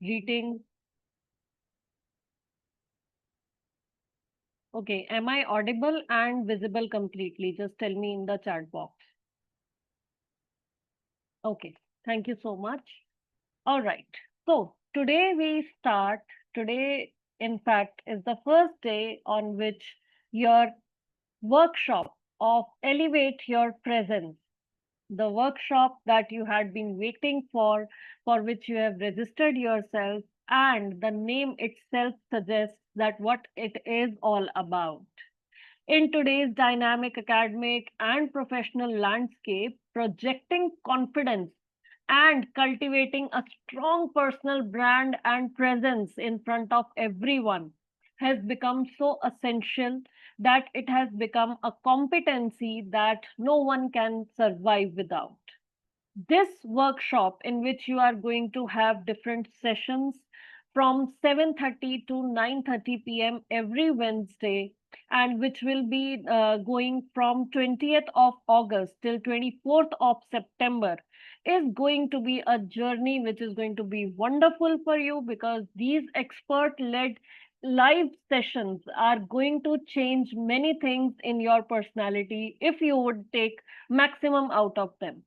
greeting. Okay, am I audible and visible completely? Just tell me in the chat box. Okay, thank you so much. All right. So today, in fact, is the first day on which your workshop of Elevate Your Presence, the workshop that you had been waiting for which you have registered yourself, and the name itself suggests that what it is all about. In today's dynamic academic and professional landscape, projecting confidence and cultivating a strong personal brand and presence in front of everyone has become so essential that it has become a competency that no one can survive without. This workshop, in which you are going to have different sessions from 7:30 to 9:30 p.m. every Wednesday, and which will be going from 20th of August till 24th of September, is going to be a journey which is going to be wonderful for you, because these expert led live sessions are going to change many things in your personality if you would take maximum out of them.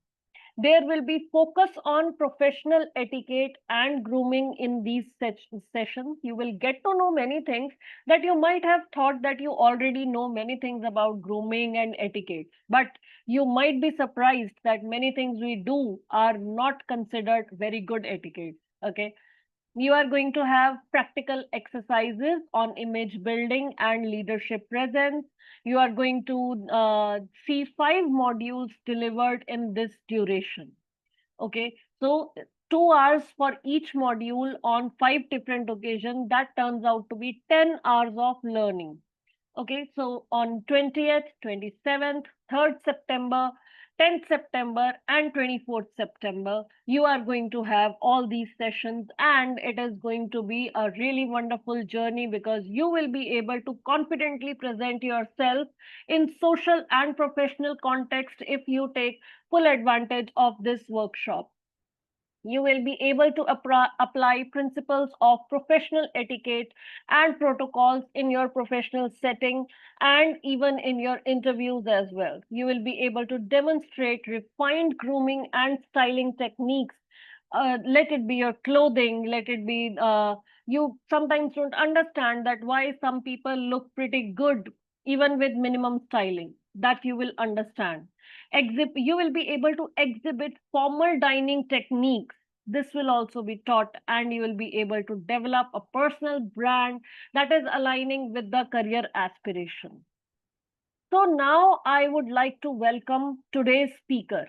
There will be focus on professional etiquette and grooming in these sessions. You will get to know many things that you might have thought that you already know many things about grooming and etiquette. But you might be surprised that many things we do are not considered very good etiquette. Okay. You are going to have practical exercises on image building and leadership presence. You are going to see 5 modules delivered in this duration. Okay, so 2 hours for each module on 5 different occasions. That turns out to be 10 hours of learning. Okay, so on 20th, 27th, 3rd September, 10th September, and 24th September, you are going to have all these sessions, and it is going to be a really wonderful journey because you will be able to confidently present yourself in social and professional context if you take full advantage of this workshop. You will be able to apply principles of professional etiquette and protocols in your professional setting and even in your interviews as well. You will be able to demonstrate refined grooming and styling techniques. Let it be your clothing, let it be, you sometimes don't understand that why some people look pretty good even with minimum styling. That you will understand. You will be able to exhibit formal dining techniques. This will also be taught, and you will be able to develop a personal brand that is aligning with the career aspiration. So now I would like to welcome today's speaker,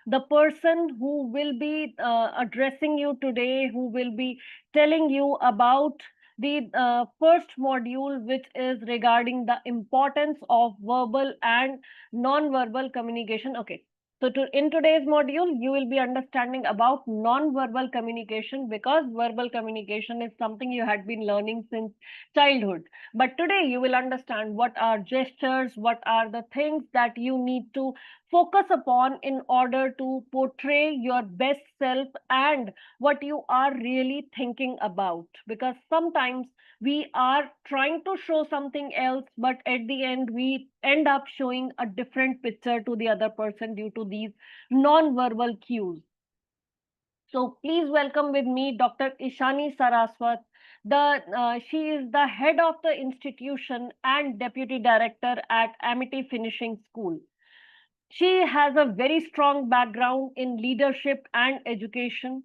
the person who will be addressing you today, who will be telling you about the first module, which is regarding the importance of verbal and non-verbal communication. Okay. So in today's module, you will be understanding about non-verbal communication, because verbal communication is something you had been learning since childhood. But today you will understand what are gestures, what are the things that you need to focus upon in order to portray your best self and what you are really thinking about. Because sometimes we are trying to show something else, but at the end, we end up showing a different picture to the other person due to these non-verbal cues. So please welcome with me Dr. Ishani Saraswat. She is the head of the institution and deputy director at Amity Finishing School. She has a very strong background in leadership and education.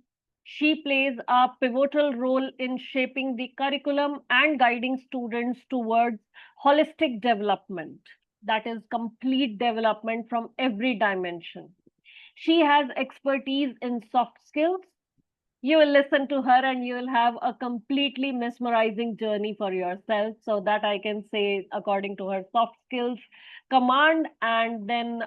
She plays a pivotal role in shaping the curriculum and guiding students towards holistic development. That is complete development from every dimension. She has expertise in soft skills. You will listen to her and you will have a completely mesmerizing journey for yourself. So that I can say, according to her soft skills command, and then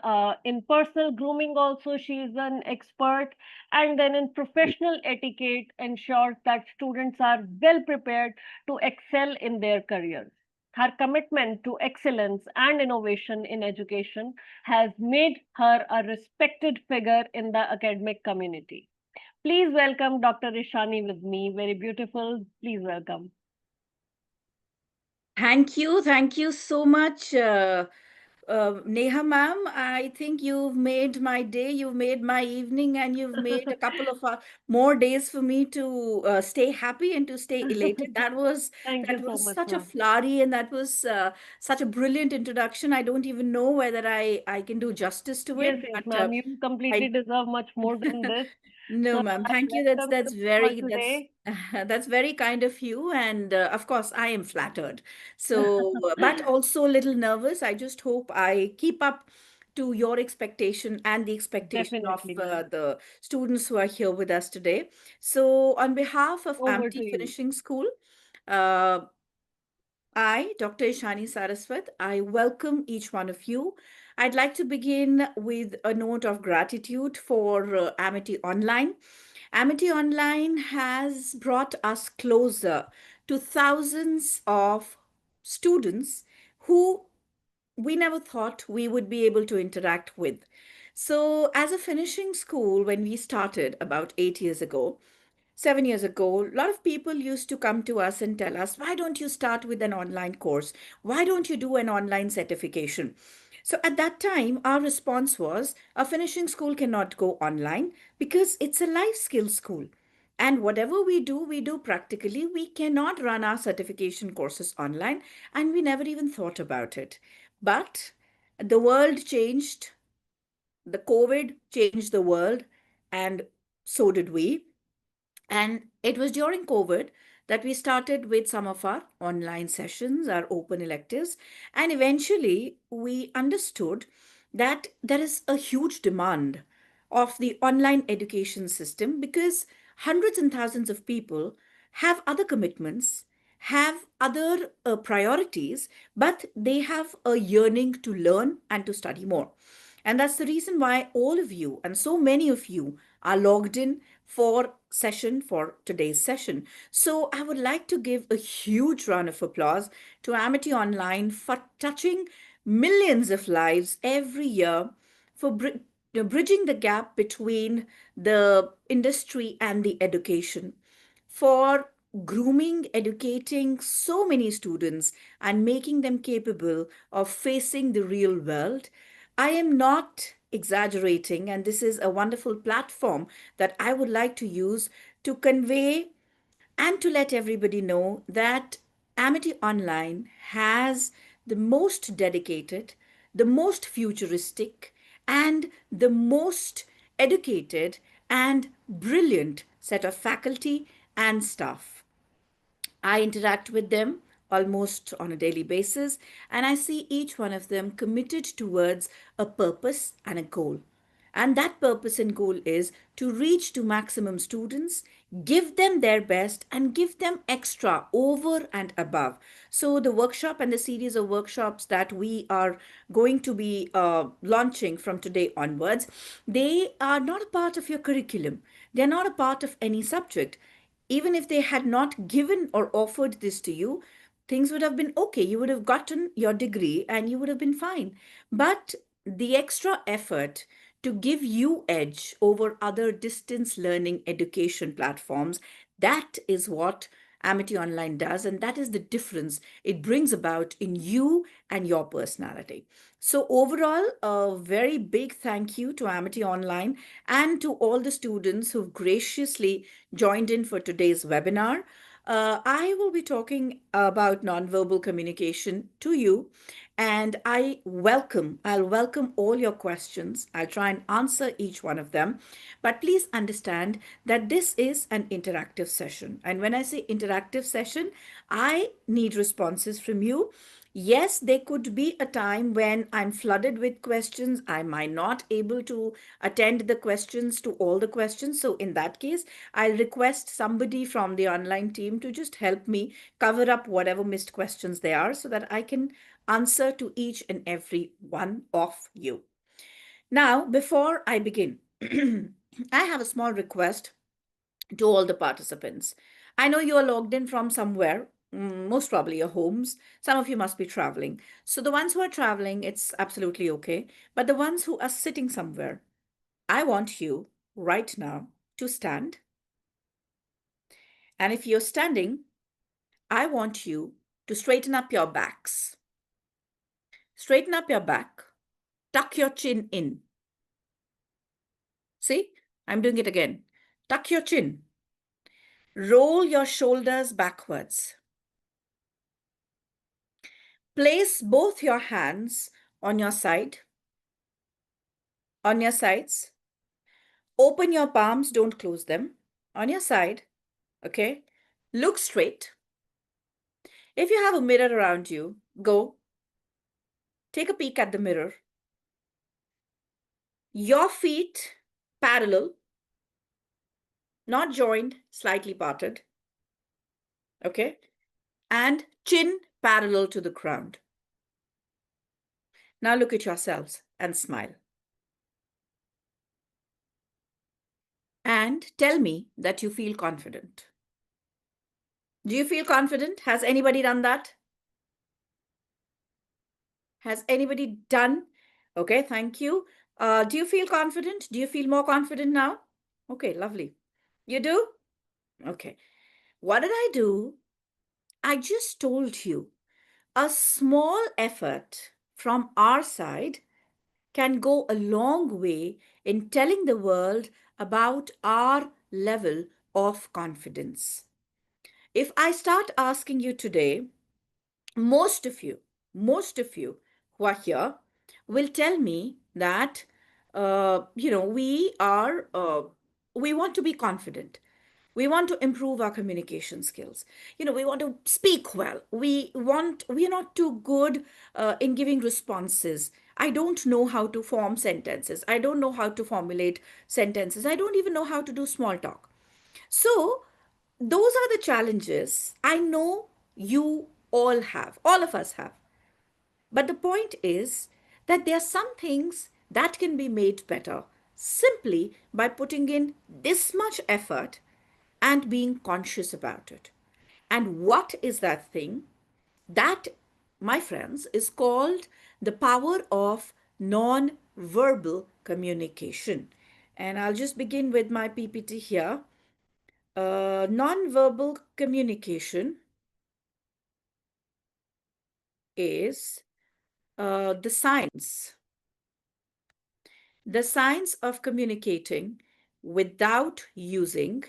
in personal grooming also she is an expert, and then in professional etiquette ensures that students are well prepared to excel in their careers. Her commitment to excellence and innovation in education has made her a respected figure in the academic community. Please welcome Dr. Ishani with me. Very beautiful. Please welcome. Thank you. Thank you so much, Neha ma'am. I think you've made my day, you've made my evening, and you've made a couple of more days for me to stay happy and to stay elated. Thank That you so was much, such a ma'am. flowery and that was such a brilliant introduction. I don't even know whether I can do justice to Yes, it, yes, but ma'am. You completely I deserve much more than this. No, So ma'am. I Thank you. welcome you for That's today. that's very kind of you, and of course, I am flattered. So, but also a little nervous. I just hope I keep up to your expectation and the expectation of Definitely, ma'am. the students who are here with us today. So, on behalf of Over to Amity you. Finishing School, uh, I, Dr. Ishani Saraswat, I welcome each one of you. I'd like to begin with a note of gratitude for Amity Online. Amity Online has brought us closer to thousands of students who we never thought we would be able to interact with. So, as a finishing school, when we started about 8 years ago, 7 years ago, a lot of people used to come to us and tell us, why don't you start with an online course? Why don't you do an online certification? So at that time, our response was, a finishing school cannot go online because it's a life skills school. And whatever we do practically. We cannot run our certification courses online, and we never even thought about it. But the world changed, the COVID changed the world, and so did we. And it was during COVID that we started with some of our online sessions, our open electives. And eventually we understood that there is a huge demand of the online education system because hundreds and thousands of people have other commitments, have other priorities, but they have a yearning to learn and to study more. And that's the reason why all of you and so many of you are logged in for today's session. So I would like to give a huge round of applause to Amity Online for touching millions of lives every year for bridging the gap between the industry and the education, for grooming, educating so many students and making them capable of facing the real world. I am not exaggerating, and this is a wonderful platform that I would like to use to convey and to let everybody know that Amity Online has the most dedicated, the most futuristic, and the most educated and brilliant set of faculty and staff. I interact with them almost on a daily basis, and I see each one of them committed towards a purpose and a goal. And that purpose and goal is to reach to maximum students, give them their best, and give them extra over and above. So, the workshop and the series of workshops that we are going to be launching from today onwards, they are not a part of your curriculum, they're not a part of any subject. Even if they had not given or offered this to you, things would have been okay. You would have gotten your degree and you would have been fine. But the extra effort to give you edge over other distance learning education platforms, that is what Amity Online does, and that is the difference it brings about in you and your personality. So, overall, a very big thank you to Amity Online and to all the students who've graciously joined in for today's webinar. I will be talking about nonverbal communication to you, and I'll welcome all your questions. I'll try and answer each one of them. But please understand that this is an interactive session. And when I say interactive session, I need responses from you. Yes, there could be a time when I'm flooded with questions. I might not able to attend the questions to all the questions. So in that case, I'll request somebody from the online team to just help me cover up whatever missed questions there are so that I can answer to each and every one of you. Now, before I begin, I have a small request to all the participants. I know you are logged in from somewhere, most probably your homes. Some of you must be traveling. So, the ones who are traveling, it's absolutely okay. But the ones who are sitting somewhere, I want you right now. to stand. And if you're standing, I want you to straighten up your backs. Straighten up your back. Tuck your chin in. See, I'm doing it again. Tuck your chin. Roll your shoulders backwards. Place both your hands on your side, on your sides. Open your palms, don't close them. On your side, okay? Look straight. If you have a mirror around you, go. Take a peek at the mirror. Your feet parallel, not joined, slightly parted, okay? And chin parallel to the ground. Now look at yourselves and smile. And tell me that you feel confident. Do you feel confident? Has anybody done that? Has anybody done? Okay, thank you. Do you feel confident? Do you feel more confident now? Okay, lovely. You do? Okay. What did I do? I just told you a small effort from our side can go a long way in telling the world about our level of confidence. If I start asking you today, most of you, most of you who are here will tell me that, we want to be confident. We want to improve our communication skills. We want to speak well. We are not too good in giving responses. I don't know how to form sentences. I don't know how to formulate sentences. I don't even know how to do small talk. So, those are the challenges I know you all have, all of us have. But the point is that there are some things that can be made better simply by putting in this much effort and being conscious about it. And what is that thing? That, my friends, is called the power of non verbal communication. And I'll just begin with my PPT here. Non-verbal communication is the science of communicating without using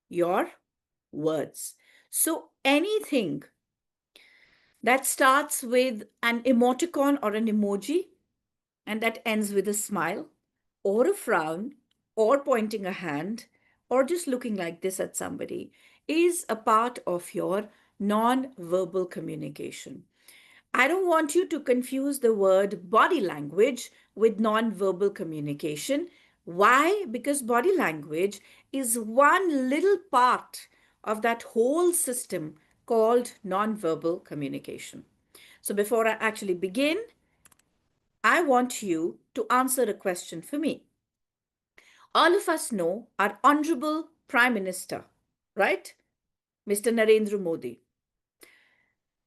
your words. So anything that starts with an emoticon or an emoji and that ends with a smile or a frown or pointing a hand or just looking like this at somebody is a part of your non-verbal communication. I don't want you to confuse the word body language with non-verbal communication. Why? Because body language is one little part of that whole system called non-verbal communication. So before I actually begin, I want you to answer a question for me. All of us know our Honorable Prime Minister, right? Mr. Narendra Modi.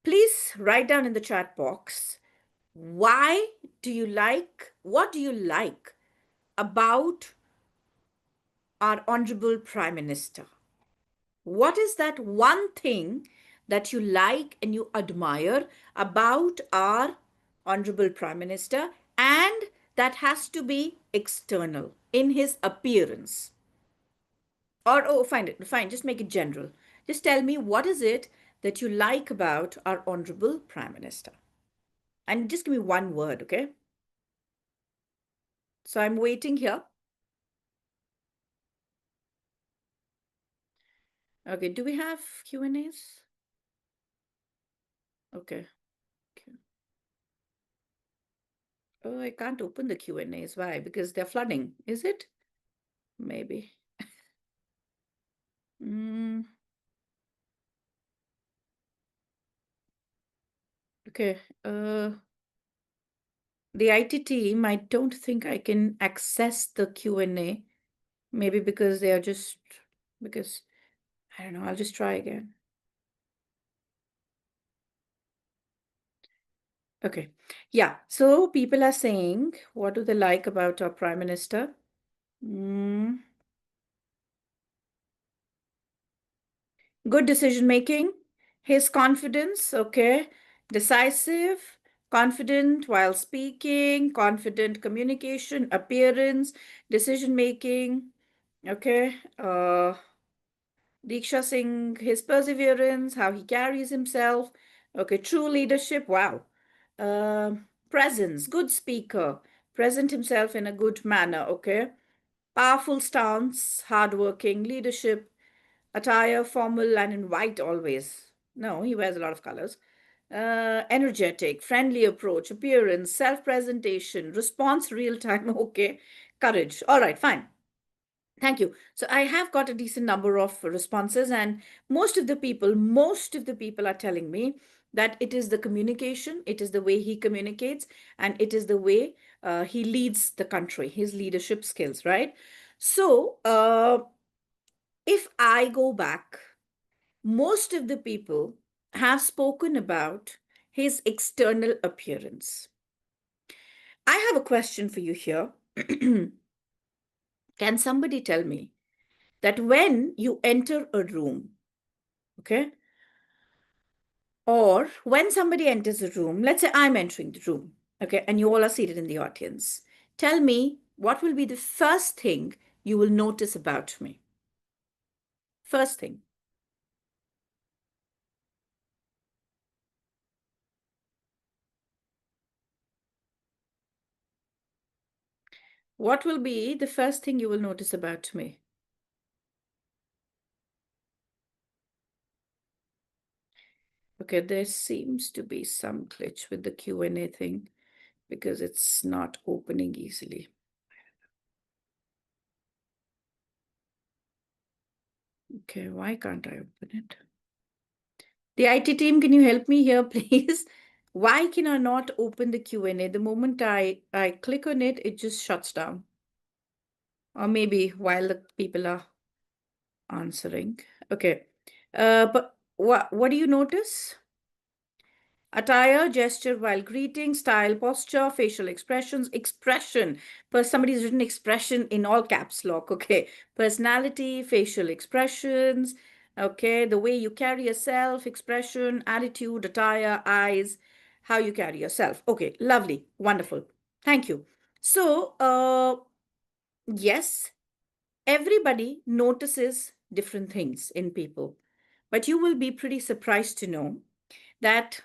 Please write down in the chat box, what do you like about our Honorable Prime Minister? What is that one thing that you like and you admire about our Honorable Prime Minister, and that has to be external in his appearance? Or, oh, fine, just make it general. Just tell me, what is it that you like about our Honorable Prime Minister? And just give me one word, okay? So I'm waiting here. Okay, do we have Q&As? Okay. Oh, I can't open the Q&As. Why? Because they're flooding. Is it? Maybe. Mm, okay. The IT team, I don't think I can access the Q&A. Maybe because they are just, because, I don't know, I'll just try again. Okay. Yeah. So people are saying, what do they like about our Prime Minister? Mm, Good decision making, his confidence, okay, decisive, confident while speaking, confident communication, appearance, decision making, okay, Diksha Singh, his perseverance, how he carries himself, okay, true leadership, wow. Presence, good speaker, present himself in a good manner, okay, powerful stance, hardworking, leadership, attire, formal and in white always. No, he wears a lot of colors. Energetic, friendly approach, appearance, self presentation, response real time. Okay, courage. All right, fine. Thank you. So I have got a decent number of responses, and most of the people are telling me that it is the communication, it is the way he communicates, and it is the way he leads the country, his leadership skills, right? So if I go back, most of the people have spoken about his external appearance. I have a question for you here. Can somebody tell me that when you enter a room, okay, or when somebody enters a room, let's say I'm entering the room, okay, and you all are seated in the audience, tell me what will be the first thing you will notice about me? First thing. What will be the first thing you will notice about me? Okay, there seems to be some glitch with the Q&A thing because it's not opening easily. Okay, why can't I open it? The IT team, can you help me here, please? Why can I not open the Q&A? The moment I click on it, it just shuts down. Or maybe while the people are answering. Okay. But what do you notice? Attire, gesture while greeting, style, posture, facial expressions, expression. For somebody's written expression in all caps lock. Okay. Personality, facial expressions. Okay. The way you carry yourself, expression, attitude, attire, eyes, how you carry yourself. Okay. Lovely. Wonderful. Thank you. So, yes, everybody notices different things in people, but you will be pretty surprised to know that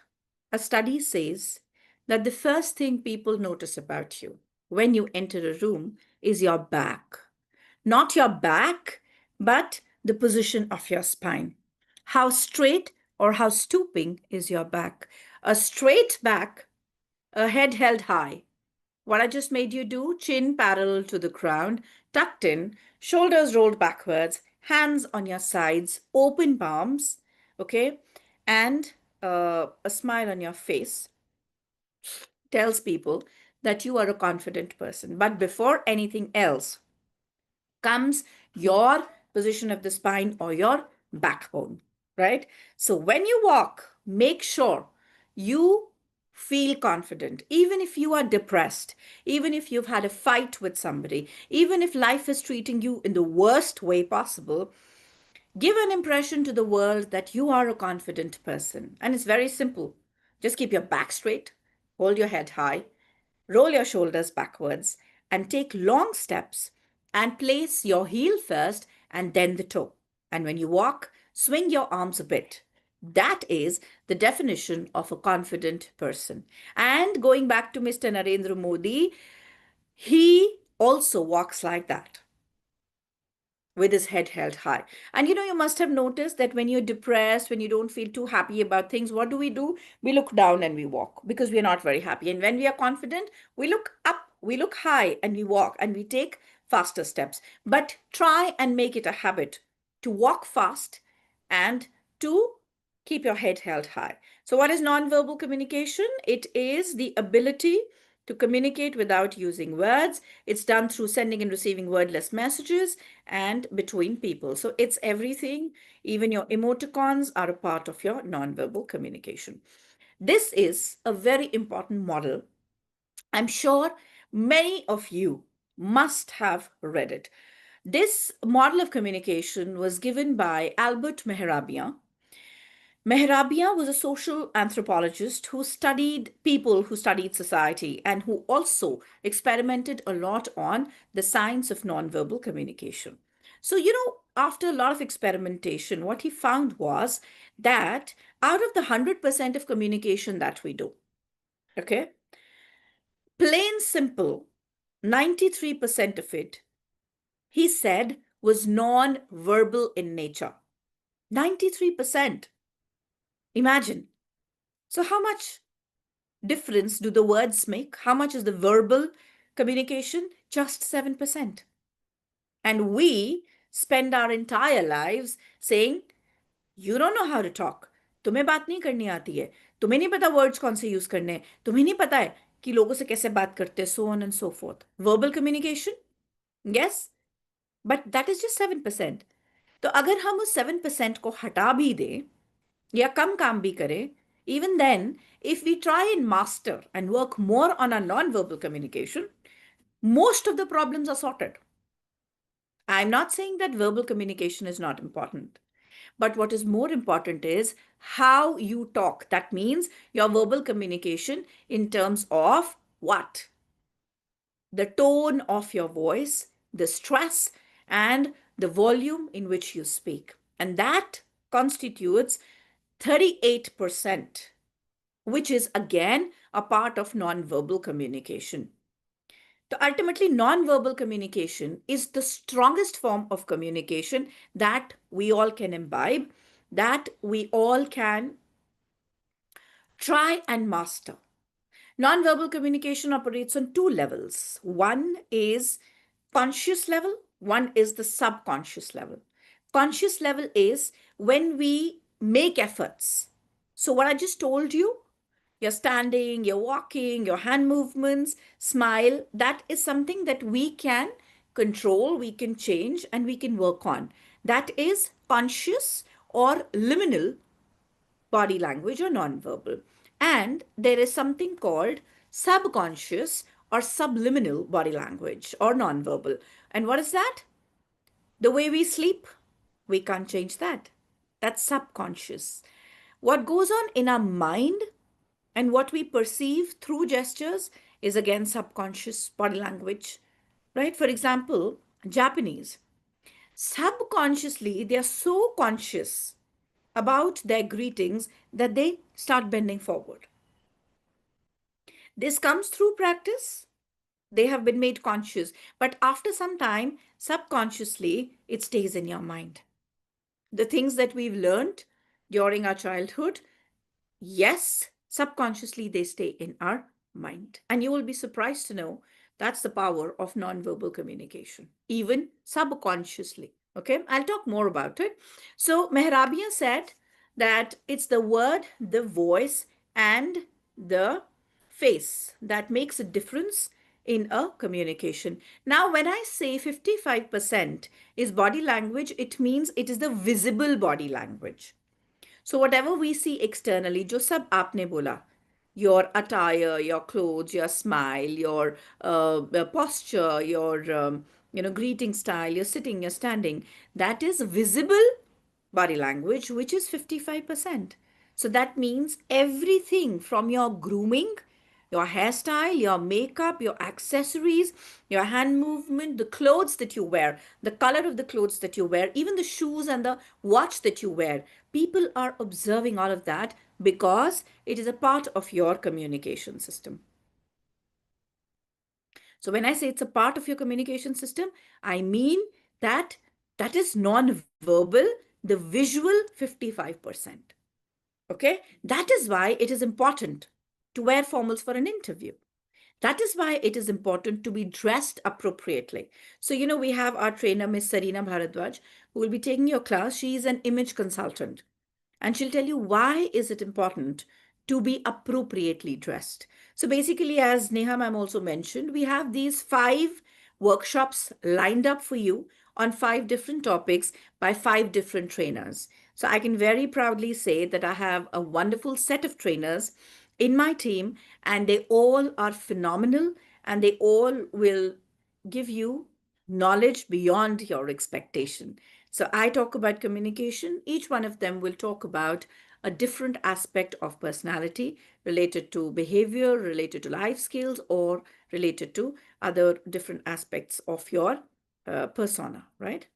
a study says that the first thing people notice about you when you enter a room is your back. Not your back, but the position of your spine. How straight or how stooping is your back? A straight back, a head held high. What I just made you do, chin parallel to the ground, tucked in, shoulders rolled backwards, hands on your sides, open palms, okay, and a smile on your face tells people that you are a confident person. But before anything else comes your position of the spine or your backbone, right? So when you walk, make sure you feel confident, even if you are depressed, even if you've had a fight with somebody, even if life is treating you in the worst way possible. Give an impression to the world that you are a confident person. And it's very simple. Just keep your back straight, hold your head high, roll your shoulders backwards, and take long steps and place your heel first and then the toe. And when you walk, swing your arms a bit. That is the definition of a confident person. And going back to Mr. Narendra Modi, he also walks like that with his head held high. And you must have noticed that when you're depressed, when you don't feel too happy about things, what do? We look down and we walk because we are not very happy. And when we are confident, we look up, we look high, and we walk and we take faster steps. But try and make it a habit to walk fast and to keep your head held high. So, what is nonverbal communication? It is the ability to communicate without using words. It's done through sending and receiving wordless messages and between people. So it's everything. Even your emoticons are a part of your nonverbal communication. This is a very important model. I'm sure many of you must have read it. This model of communication was given by Albert Mehrabian. Mehrabian was a social anthropologist who studied people who studied society and who also experimented a lot on the science of nonverbal communication. So, after a lot of experimentation, what he found was that out of the 100% of communication that we do, okay, plain simple, 93% of it, he said, was non-verbal in nature. 93%. Imagine. So, how much difference do the words make? How much is the verbal communication? Just 7%. And we spend our entire lives saying, You don't know how to talk. तुम्हें बात नहीं करनी आती है. तुम्हें नहीं पता words कौन से use करने हैं. तुम्हें नहीं पता है कि लोगों से कैसे बात करते हैं, so on and so forth. Verbal communication? Yes. But that is just 7%. तो अगर हम उस 7% को हटा भी दें या कम काम भी करें, even then, if we try and master and work more on our non-verbal communication, most of the problems are sorted. I'm not saying that verbal communication is not important, but what is more important is how you talk. That means your verbal communication in terms of what? The tone of your voice, the stress, and the volume in which you speak. And that constitutes 38%, which is again a part of non-verbal communication. So ultimately, non-verbal communication is the strongest form of communication that we all can imbibe, that we all can try and master. Non-verbal communication operates on two levels. One is conscious level, one is the subconscious level. Conscious level is when we make efforts. So, what I just told you, you're standing, you're walking, your hand movements, smile, that is something that we can control, we can change, and we can work on. That is conscious or liminal body language or nonverbal. And there is something called subconscious or subliminal body language or nonverbal. And what is that? The way we sleep, we can't change that. That's subconscious. What goes on in our mind and what we perceive through gestures is again subconscious body language, right? For example, Japanese, subconsciously, they are so conscious about their greetings that they start bending forward. This comes through practice. They have been made conscious, but after some time, subconsciously, it stays in your mind. The things that we've learned during our childhood, yes, subconsciously they stay in our mind. And you will be surprised to know that's the power of nonverbal communication, even subconsciously. Okay, I'll talk more about it. So, Mehrabian said that it's the word, the voice, and the face that makes a difference in a communication. Now, when I say 55% is body language, it means it is the visible body language. So whatever we see externally, जो सब आपने बोला, your attire, your clothes, your smile, your posture, your greeting style, you're sitting, you're standing, that is visible body language, which is 55%. So that means everything from your grooming, your hairstyle, your makeup, your accessories, your hand movement, the clothes that you wear, the color of the clothes that you wear, even the shoes and the watch that you wear. People are observing all of that because it is a part of your communication system. So when I say it's a part of your communication system, I mean that that is non-verbal, the visual 55%. Okay, that is why it is important to wear formals for an interview. That is why it is important to be dressed appropriately. So, we have our trainer, Miss Sarina Bharadwaj, who will be taking your class. She is an image consultant, and she'll tell you why is it important to be appropriately dressed. So basically, as Neha ma'am also mentioned, we have these 5 workshops lined up for you on 5 different topics by 5 different trainers. So I can very proudly say that I have a wonderful set of trainers in my team, and they all are phenomenal, and they all will give you knowledge beyond your expectation. So I talk about communication. Each one of them will talk about a different aspect of personality related to behavior, related to life skills, or related to other different aspects of your persona, right?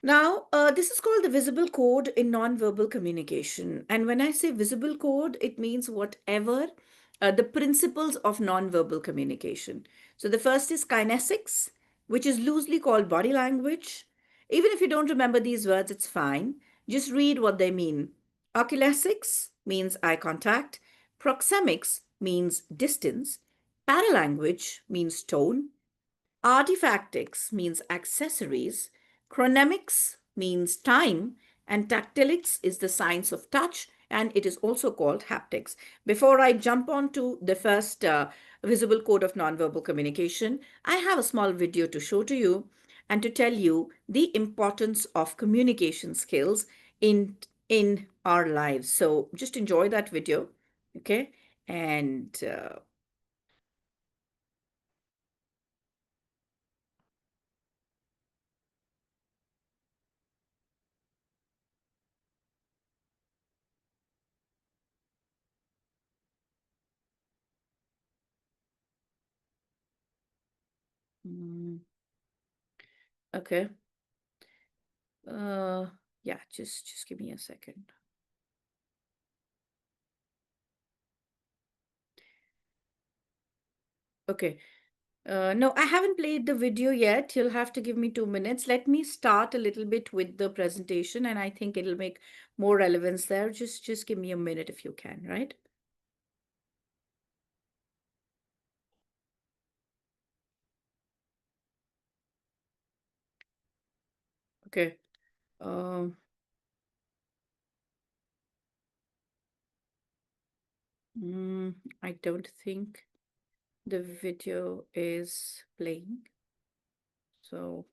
Now, this is called the visible code in nonverbal communication. And when I say visible code, it means whatever the principles of nonverbal communication. So the first is kinesics, which is loosely called body language. Even if you don't remember these words, it's fine. Just read what they mean. Oculesics means eye contact. Proxemics means distance. Paralanguage means tone. Artifactics means accessories, chronemics means time, and tactilics is the science of touch, and it is also called haptics. Before I jump on to the first visible code of nonverbal communication, I have a small video to show to you and to tell you the importance of communication skills in our lives. So just enjoy that video, okay? And mm, okay. Uh, yeah, just give me a second. Okay. No, I haven't played the video yet. You'll have to give me 2 minutes. Let me start a little bit with the presentation, and I think it'll make more relevance there. Just give me a minute if you can, right? Okay. Um, I don't think the video is playing. So,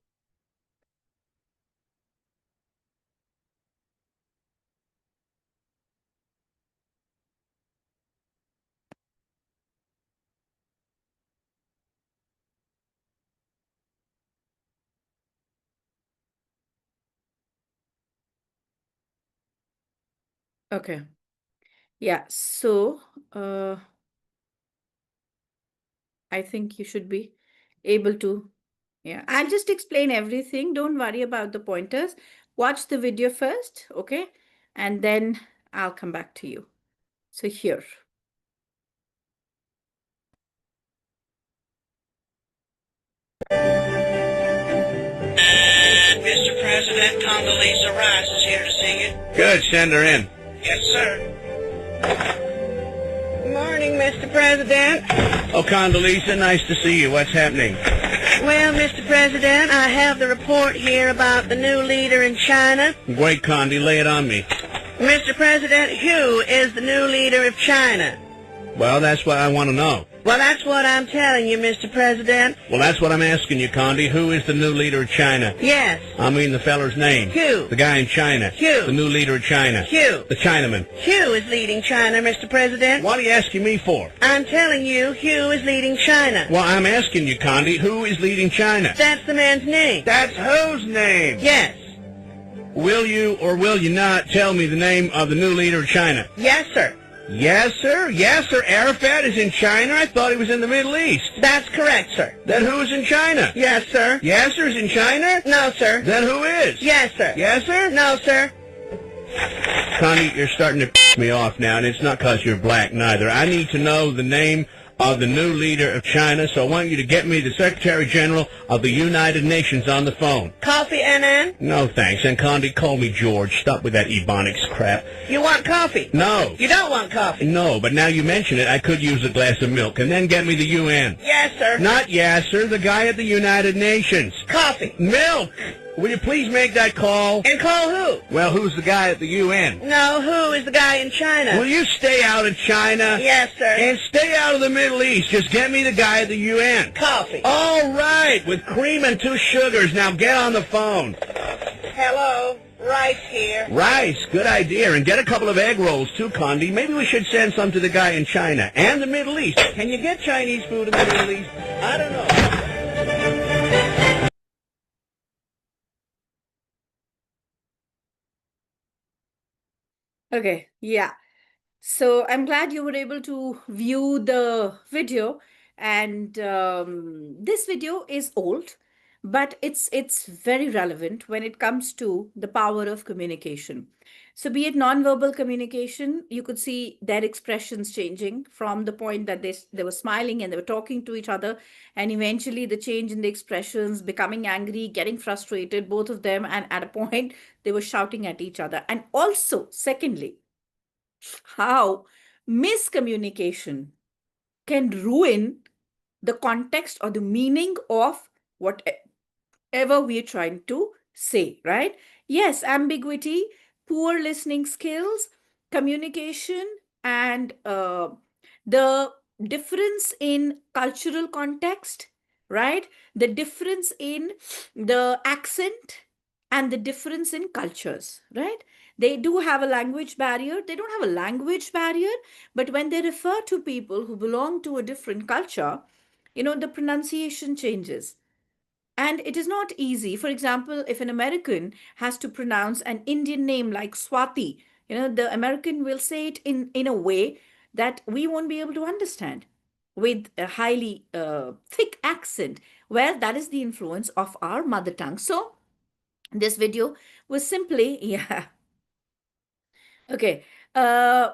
okay. Yeah, so I think you should be able to. Yeah, I'll just explain everything. Don't worry about the pointers. Watch the video first, okay? And then I'll come back to you. So here. And Mr. President, Condoleezza Rice is here to see you. Good, send her in. Yes, sir. Good morning, Mr. President. Oh, Condoleezza, nice to see you. What's happening? Well, Mr. President, I have the report here about the new leader in China. Great, Condi, lay it on me. Mr. President, who is the new leader of China? Well, that's what I want to know. Well, that's what I'm telling you, Mr. President. Well, that's what I'm asking you, Condi. Who is the new leader of China? Yes. I mean the feller's name. Who? The guy in China. Who? The new leader of China. Who? The Chinaman. Who is leading China, Mr. President? What are you asking me for? I'm telling you, who is leading China. Well, I'm asking you, Condi, who is leading China? That's the man's name. That's whose name? Yes. Will you or will you not tell me the name of the new leader of China? Yes, sir. Yes, sir. Yes, sir. Arafat is in China. I thought he was in the Middle East. That's correct, sir. Then who's in China? Yes, sir. Yasser's in China? No, sir. Then who is? Yes, sir. Yes, sir? No, sir. Connie, you're starting to piss me off now, and it's not because you're black, neither. I need to know the name of the new leader of China, so I want you to get me the Secretary General of the United Nations on the phone. Coffee, Annan? No, thanks. And Condi, call me George. Stop with that Ebonics crap. You want coffee? No. You don't want coffee? No, but now you mention it, I could use a glass of milk. And then get me the UN. Yes, sir. Not Yasser, the guy at the United Nations. Coffee. Milk! Will you please make that call? And call who? Well, who's the guy at the UN? No, who is the guy in China? Will you stay out of China? Yes, sir. And stay out of the Middle East. Just get me the guy at the UN. Coffee. All right, with cream and 2 sugars. Now get on the phone. Hello. Rice here. Rice, good idea. And get a couple of egg rolls, too, Condi. Maybe we should send some to the guy in China and the Middle East. Can you get Chinese food in the Middle East? I don't know. Okay, yeah. So I'm glad you were able to view the video, and this video is old, but it's very relevant when it comes to the power of communication. So be it nonverbal communication, you could see their expressions changing from the point that they were smiling and they were talking to each other, and eventually the change in the expressions, becoming angry, getting frustrated, both of them, and at a point they were shouting at each other. And also, secondly, how miscommunication can ruin the context or the meaning of whatever we're trying to say, right? Yes, ambiguity, poor listening skills, communication, and the difference in cultural context, right? The difference in the accent and the difference in cultures, right? They do have a language barrier. They don't have a language barrier, but when they refer to people who belong to a different culture, the pronunciation changes. And it is not easy. For example, if an American has to pronounce an Indian name like Swati, the American will say it in a way that we won't be able to understand with a highly thick accent, where that is the influence of our mother tongue. So this video was simply, yeah, okay. Uh,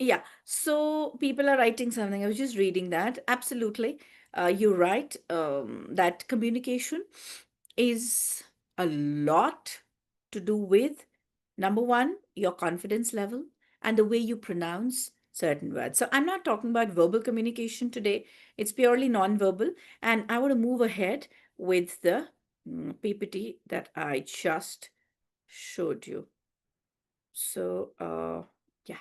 Yeah, so people are writing something. I was just reading that. Absolutely. You're right. That communication is a lot to do with, number one, your confidence level and the way you pronounce certain words. So I'm not talking about verbal communication today. It's purely non-verbal. And I want to move ahead with the PPT that I just showed you. So, yeah.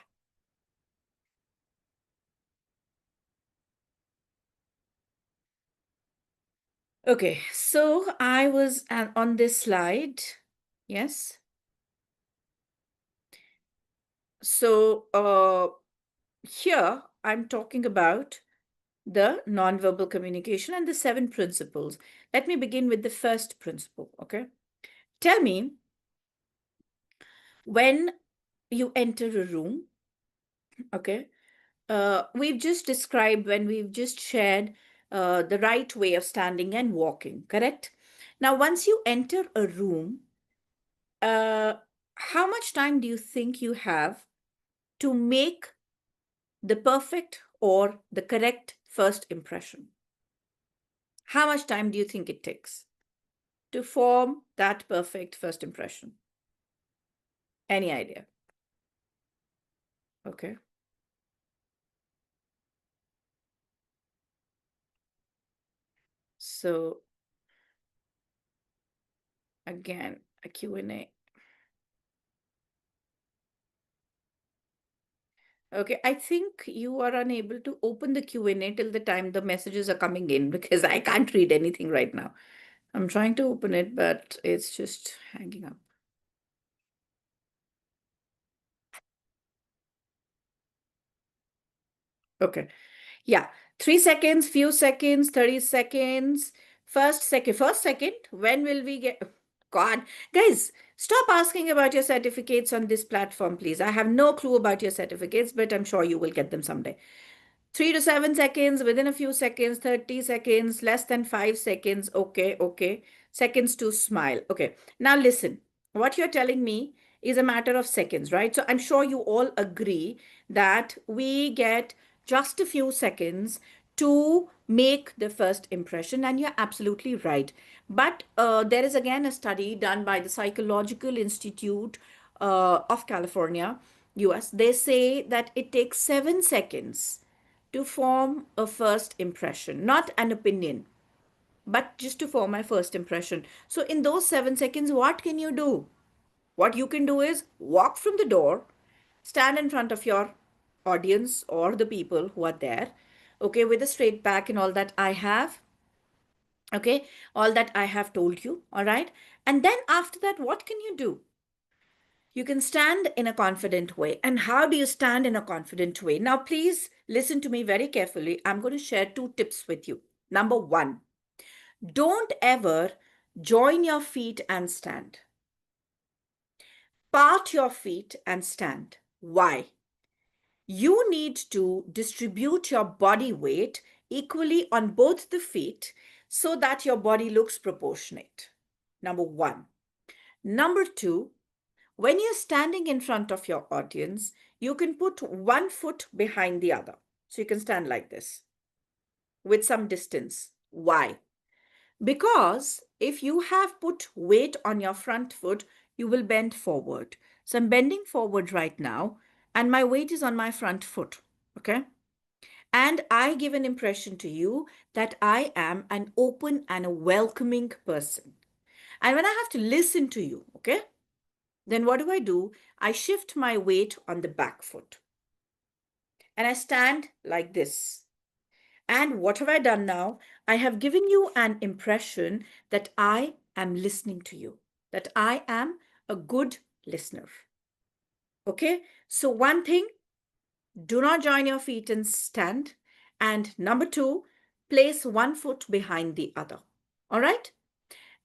Okay, so I was on this slide. Yes. So here I'm talking about the nonverbal communication and the 7 principles. Let me begin with the first principle. Okay. Tell me, when you enter a room, okay, we've just described, when we've just shared the right way of standing and walking, correct? Now, once you enter a room, uh, how much time do you think you have to make the perfect or the correct first impression? How much time do you think it takes to form that perfect first impression? Any idea? Okay. So again, a Q&A. Okay, I think you are unable to open the Q&A till the time the messages are coming in, because I can't read anything right now. I'm trying to open it, but it's just hanging up. Okay. Yeah. 3 seconds, few seconds, 30 seconds. First second. When will we get? God, guys, stop asking about your certificates on this platform, please. I have no clue about your certificates, but I'm sure you will get them someday. 3 to 7 seconds, within a few seconds, 30 seconds, less than 5 seconds. Okay, okay. Seconds to smile. Okay. Now listen, what you're telling me is a matter of seconds, right? So I'm sure you all agree that we get just a few seconds to make the first impression, and you're absolutely right. But there is again a study done by the Psychological Institute of California, US. They say that it takes 7 seconds to form a first impression, not an opinion, but just to form my first impression. So, in those 7 seconds, what can you do? What you can do is walk from the door, stand in front of your audience or the people who are there, okay, with a straight back and all that I have, okay, all that I have told you, all right. And then after that, what can you do? You can stand in a confident way. And how do you stand in a confident way? Now, please listen to me very carefully. I'm going to share 2 tips with you. Number one, Don't ever join your feet and stand. Part your feet and stand. Why? You need to distribute your body weight equally on both the feet so that your body looks proportionate. Number one. Number two, when you're standing in front of your audience, you can put one foot behind the other. So you can stand like this with some distance. Why? Because if you have put weight on your front foot, you will bend forward. So I'm bending forward right now, and my weight is on my front foot. Okay? And I give an impression to you that I am an open and a welcoming person. And when I have to listen to you, okay, then what do? I shift my weight on the back foot. And I stand like this. And what have I done now? I have given you an impression that I am listening to you, that I am a good listener. Okay? So, one thing, do not join your feet and stand. And number two, place one foot behind the other. All right?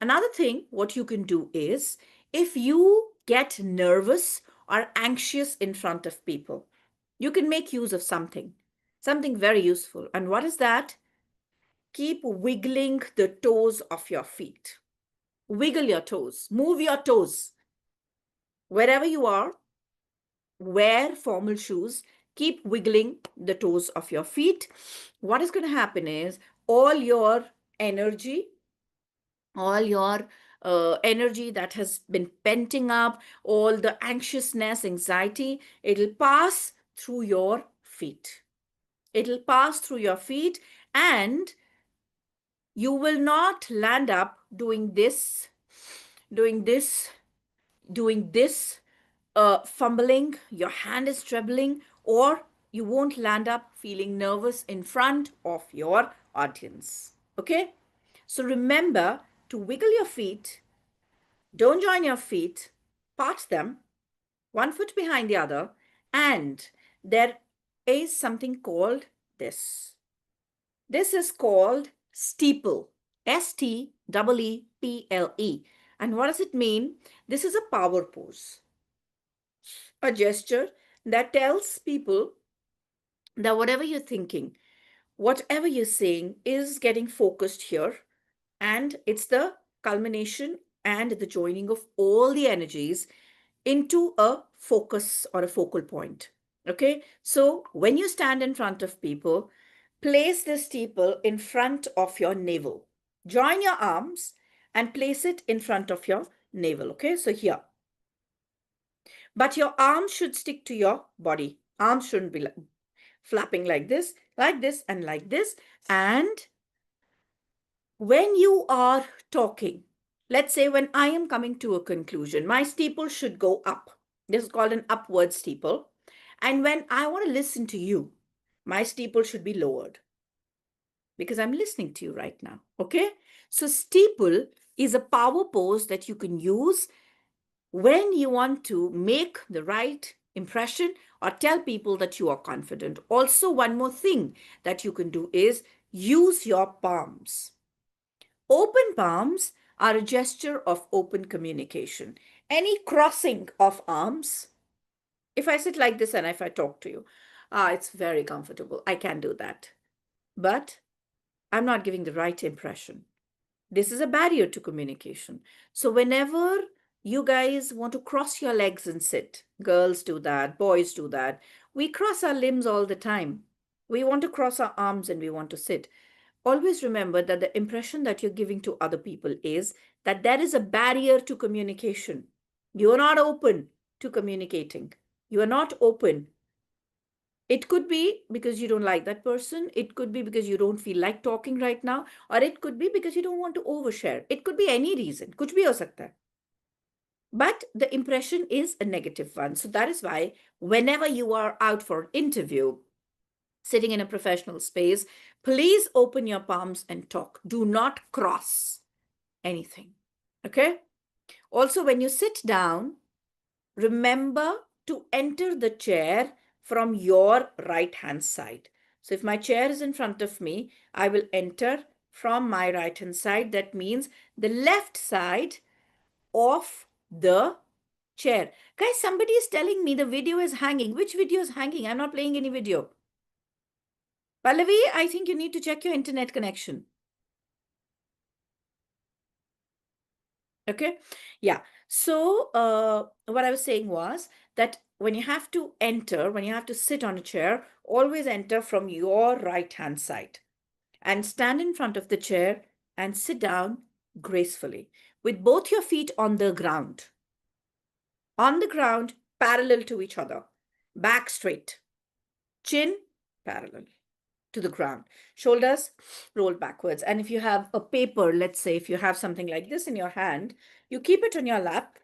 Another thing, what you can do is if you get nervous or anxious in front of people, you can make use of something very useful. And what is that? Keep wiggling the toes of your feet. Wiggle your toes, move your toes. Wherever you are, wear formal shoes, keep wiggling the toes of your feet. What is going to happen is all your energy, all your energy that has been penting up, all the anxiousness, anxiety, it'll pass through your feet. It'll pass through your feet, and you will not land up doing this, doing this, doing this, fumbling, your hand is trembling, or you won't land up feeling nervous in front of your audience. Okay? So remember to wiggle your feet, don't join your feet, part them, one foot behind the other, and there is something called this. This is called steeple. Steeple. And what does it mean? This is a power pose, a gesture that tells people that whatever you're thinking, whatever you're saying is getting focused here, and it's the culmination and the joining of all the energies into a focus or a focal point. Okay, so when you stand in front of people, place the steeple in front of your navel. Join your arms and place it in front of your navel. Okay, so here. But your arms should stick to your body. Arms shouldn't be flapping like this, and like this. And when you are talking, let's say when I am coming to a conclusion, my steeple should go up. This is called an upward steeple. And when I want to listen to you, my steeple should be lowered because I'm listening to you right now. Okay? So steeple is a power pose that you can use when you want to make the right impression or tell people that you are confident. Also, one more thing that you can do is use your palms. Open palms are a gesture of open communication. Any crossing of arms, if I sit like this and if I talk to you, it's very comfortable. I can do that. But I'm not giving the right impression. This is a barrier to communication. So whenever you guys want to cross your legs and sit, girls do that, boys do that. We cross our limbs all the time. We want to cross our arms and we want to sit. Always remember that the impression that you're giving to other people is that there is a barrier to communication. You are not open to communicating. You are not open. It could be because you don't like that person. It could be because you don't feel like talking right now. Or it could be because you don't want to overshare. It could be any reason. Kuch bhi ho sakta hai. But the impression is a negative one. So that is why whenever you are out for an interview, sitting in a professional space, please open your palms and talk. Do not cross anything. Okay? Also, when you sit down, remember to enter the chair from your right hand side. So if my chair is in front of me, I will enter from my right hand side. That means the left side of the chair. Guys, somebody is telling me the video is hanging. Which video is hanging? I'm not playing any video. Pallavi, I think you need to check your internet connection. Okay. Yeah. So what I was saying was that when you have to enter, when you have to sit on a chair, always enter from your right hand side and stand in front of the chair and sit down gracefully with both your feet on the ground. On the ground, parallel to each other, back straight, chin parallel to the ground, shoulders roll backwards. And if you have a paper, let's say if you have something like this in your hand, you keep it on your lap.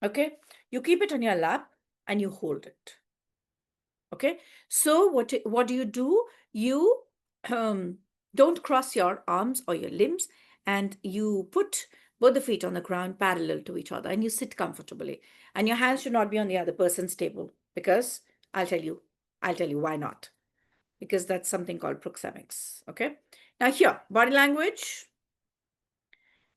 Okay, you keep it on your lap and you hold it. Okay, so what do? You don't cross your arms or your limbs, and you put both the feet on the ground parallel to each other, and you sit comfortably. And your hands should not be on the other person's table, because I'll tell you why not. Because that's something called proxemics. Okay, now here, body language.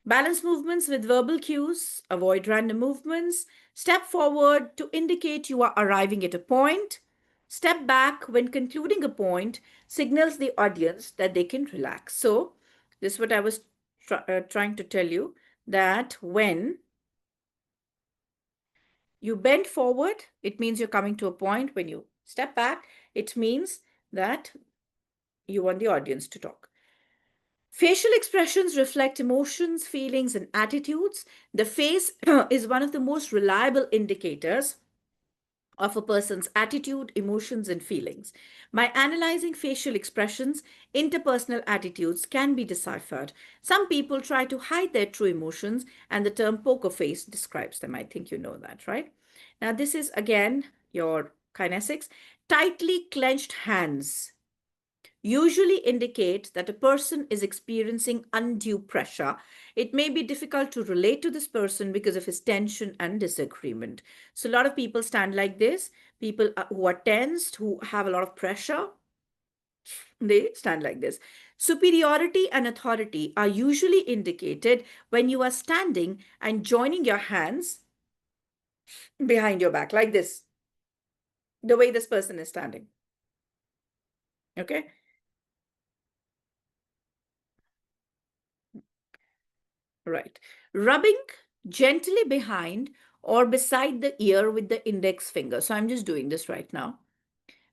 Balance movements with verbal cues, avoid random movements, step forward to indicate you are arriving at a point, step back when concluding a point, signals the audience that they can relax. So this is what I was trying to tell you, that when you bend forward, it means you're coming to a point. When you step back, it means that you want the audience to talk. Facial expressions reflect emotions, feelings, and attitudes. The face is one of the most reliable indicators of a person's attitude, emotions, and feelings. By analyzing facial expressions, interpersonal attitudes can be deciphered. Some people try to hide their true emotions, and the term poker face describes them. I think you know that, right? Now, this is again your kinesics. Tightly clenched hands usually indicate that a person is experiencing undue pressure. It may be difficult to relate to this person because of his tension and disagreement. So a lot of people stand like this. People who are tensed, who have a lot of pressure, they stand like this. Superiority and authority are usually indicated when you are standing and joining your hands behind your back like this, the way this person is standing. Okay. Right. Rubbing gently behind or beside the ear with the index finger. So I'm just doing this right now.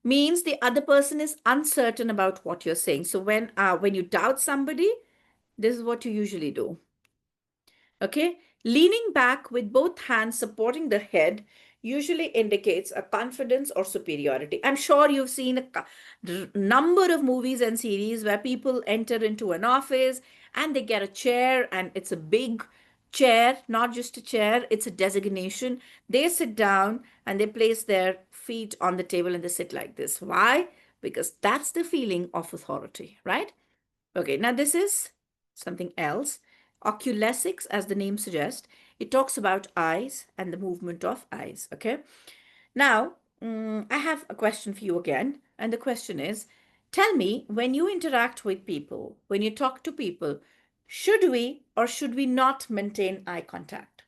Means the other person is uncertain about what you're saying. So when you doubt somebody, this is what you usually do. Okay. Leaning back with both hands supporting the head usually indicates a confidence or superiority. I'm sure you've seen a number of movies and series where people enter into an office and they get a chair, and it's a big chair, not just a chair, it's a designation. They sit down and they place their feet on the table and they sit like this. Why? Because that's the feeling of authority, right? Okay, now this is something else. Oculesics, as the name suggests, it talks about eyes and the movement of eyes. Okay, now I have a question for you again, and the question is, tell me, when you interact with people, when you talk to people, should we or should we not maintain eye contact?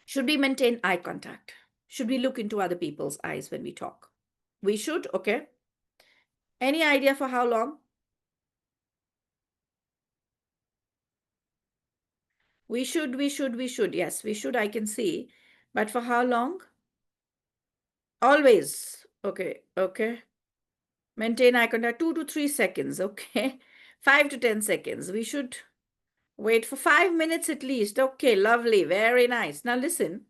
Should we maintain eye contact? Should we look into other people's eyes when we talk? We should. Okay, any idea for how long? We should. Yes, we should, I can see. But for how long? Always. Okay, okay. Maintain eye contact 2 to 3 seconds, okay? 5 to 10 seconds. We should wait for 5 minutes at least. Okay, lovely, very nice. Now listen,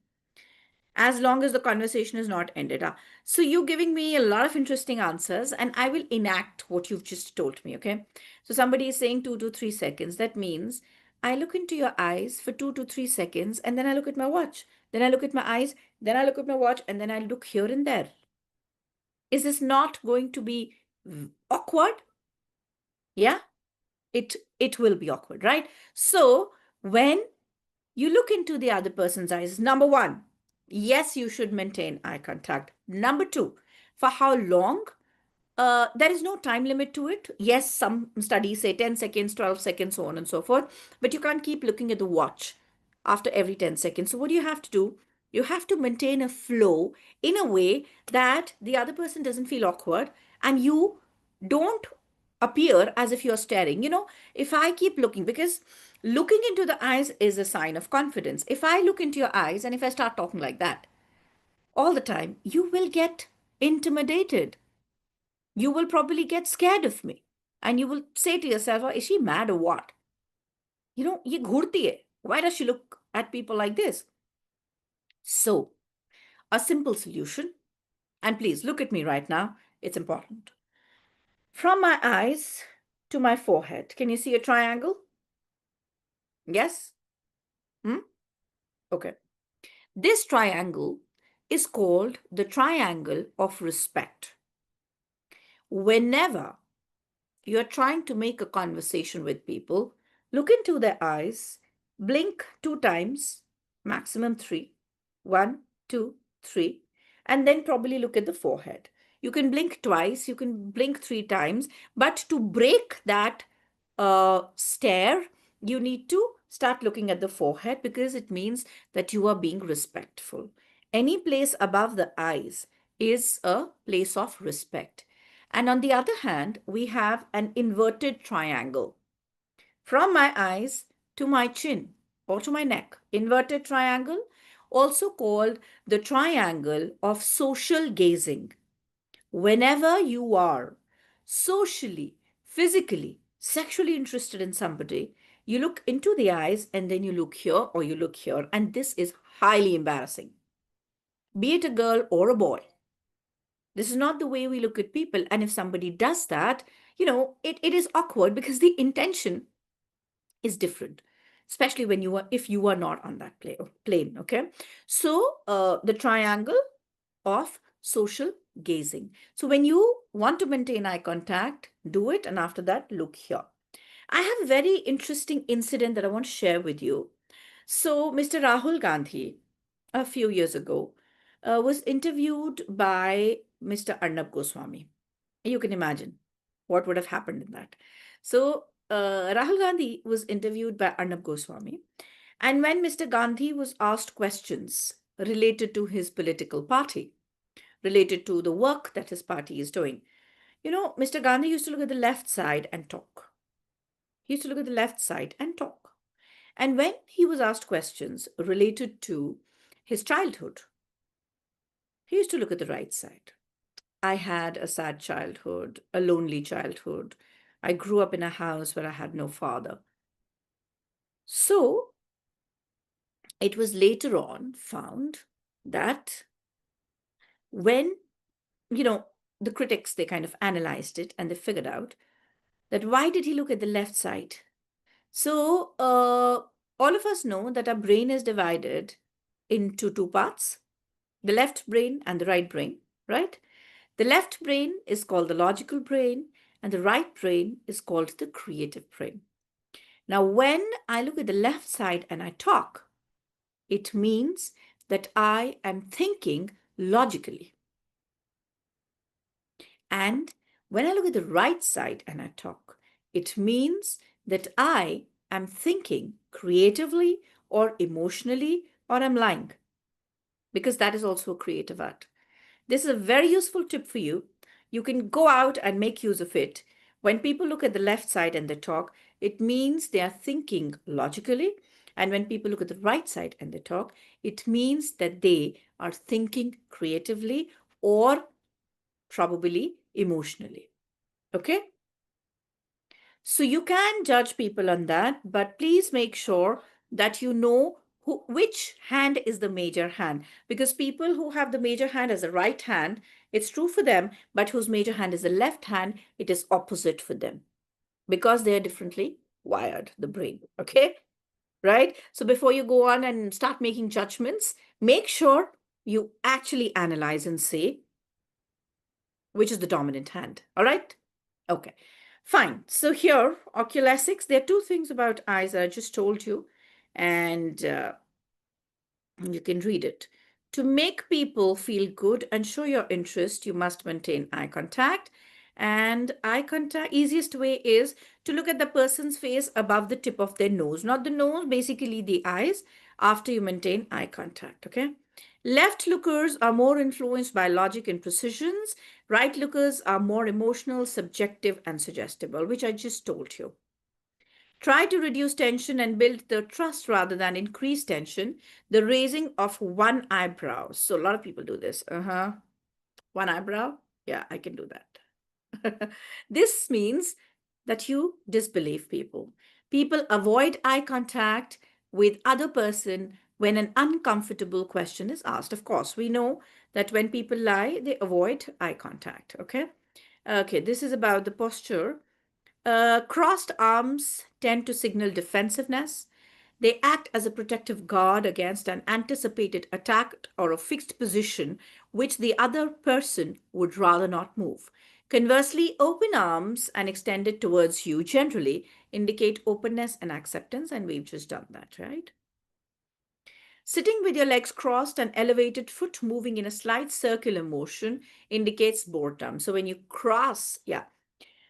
as long as the conversation is not ended. So you're giving me a lot of interesting answers, and I will enact what you've just told me, okay? So somebody is saying 2 to 3 seconds. That means I look into your eyes for 2 to 3 seconds, and then I look at my watch. Then I look at my eyes, then I look at my watch, and then I look here and there. Is this not going to be awkward? Yeah, it will be awkward, right? So when you look into the other person's eyes, number one, yes, you should maintain eye contact. Number two, for how long? There is no time limit to it. Yes, some studies say 10 seconds, 12 seconds, so on and so forth, but you can't keep looking at the watch after every 10 seconds. So, what do you have to do? You have to maintain a flow in a way that the other person doesn't feel awkward and you don't appear as if you're staring. If I keep looking, because looking into the eyes is a sign of confidence. If I look into your eyes and if I start talking like that all the time, you will get intimidated. You will probably get scared of me. And you will say to yourself, oh, is she mad or what? Ye ghurti hai. Why does she look at people like this? So, a simple solution, and please look at me right now, it's important. From my eyes to my forehead, can you see a triangle? Yes? Hmm? Okay. This triangle is called the triangle of respect. Whenever you're trying to make a conversation with people, look into their eyes, blink 2 times, maximum three. 1, 2, 3, and then probably look at the forehead. You can blink twice, you can blink 3 times, but to break that stare, you need to start looking at the forehead because it means that you are being respectful. Any place above the eyes is a place of respect. And on the other hand, we have an inverted triangle. From my eyes to my chin or to my neck, inverted triangle, also called the triangle of social gazing. Whenever you are socially, physically, sexually interested in somebody, you look into the eyes and then you look here or you look here, and this is highly embarrassing. Be it a girl or a boy. This is not the way we look at people. And if somebody does that, it is awkward because the intention is different, especially if you are not on that plane. Okay. So the triangle of social gazing. So when you want to maintain eye contact, do it. And after that, look here. I have a very interesting incident that I want to share with you. So Mr. Rahul Gandhi, a few years ago, was interviewed by Mr. Arnab Goswami. You can imagine what would have happened in that. So, Rahul Gandhi was interviewed by Arnab Goswami. And when Mr. Gandhi was asked questions related to his political party, related to the work that his party is doing, Mr. Gandhi used to look at the left side and talk. He used to look at the left side and talk. And when he was asked questions related to his childhood, he used to look at the right side. I had a sad childhood, a lonely childhood. I grew up in a house where I had no father. So it was later on found that when, you know, the critics, they kind of analyzed it and they figured out that why did he look at the left side? So all of us know that our brain is divided into two parts, the left brain and the right brain, right? The left brain is called the logical brain, and the right brain is called the creative brain. Now, when I look at the left side and I talk, it means that I am thinking logically. And when I look at the right side and I talk, it means that I am thinking creatively or emotionally, or I'm lying, because that is also a creative art. This is a very useful tip for you. You can go out and make use of it. When people look at the left side and they talk, it means they are thinking logically. And when people look at the right side and they talk, it means that they are thinking creatively or probably emotionally. Okay? So you can judge people on that, but please make sure that you know which hand is the major hand, because people who have the major hand as a right hand, it's true for them, but whose major hand is the left hand, it is opposite for them because they are differently wired, the brain. Okay? Right? So before you go on and start making judgments, make sure you actually analyze and say which is the dominant hand. All right? Okay. Fine. So here, oculesics, there are two things about eyes that I just told you, and you can read it. To make people feel good and show your interest, you must maintain eye contact. And eye contact, easiest way is to look at the person's face above the tip of their nose, not the nose, basically the eyes, after you maintain eye contact. Okay. Left lookers are more influenced by logic and precisions. Right lookers are more emotional, subjective, and suggestible, which I just told you. Try to reduce tension and build the trust rather than increase tension. The raising of one eyebrow. So a lot of people do this. One eyebrow. Yeah, I can do that. This means that you disbelieve people. People avoid eye contact with other person when an uncomfortable question is asked. Of course, we know that when people lie, they avoid eye contact. Okay. Okay, this is about the posture. Crossed arms tend to signal defensiveness. They act as a protective guard against an anticipated attack or a fixed position which the other person would rather not move. Conversely, open arms and extended towards you generally indicate openness and acceptance, and we've just done that, right? Sitting with your legs crossed and elevated foot moving in a slight circular motion indicates boredom. So when you cross, yeah,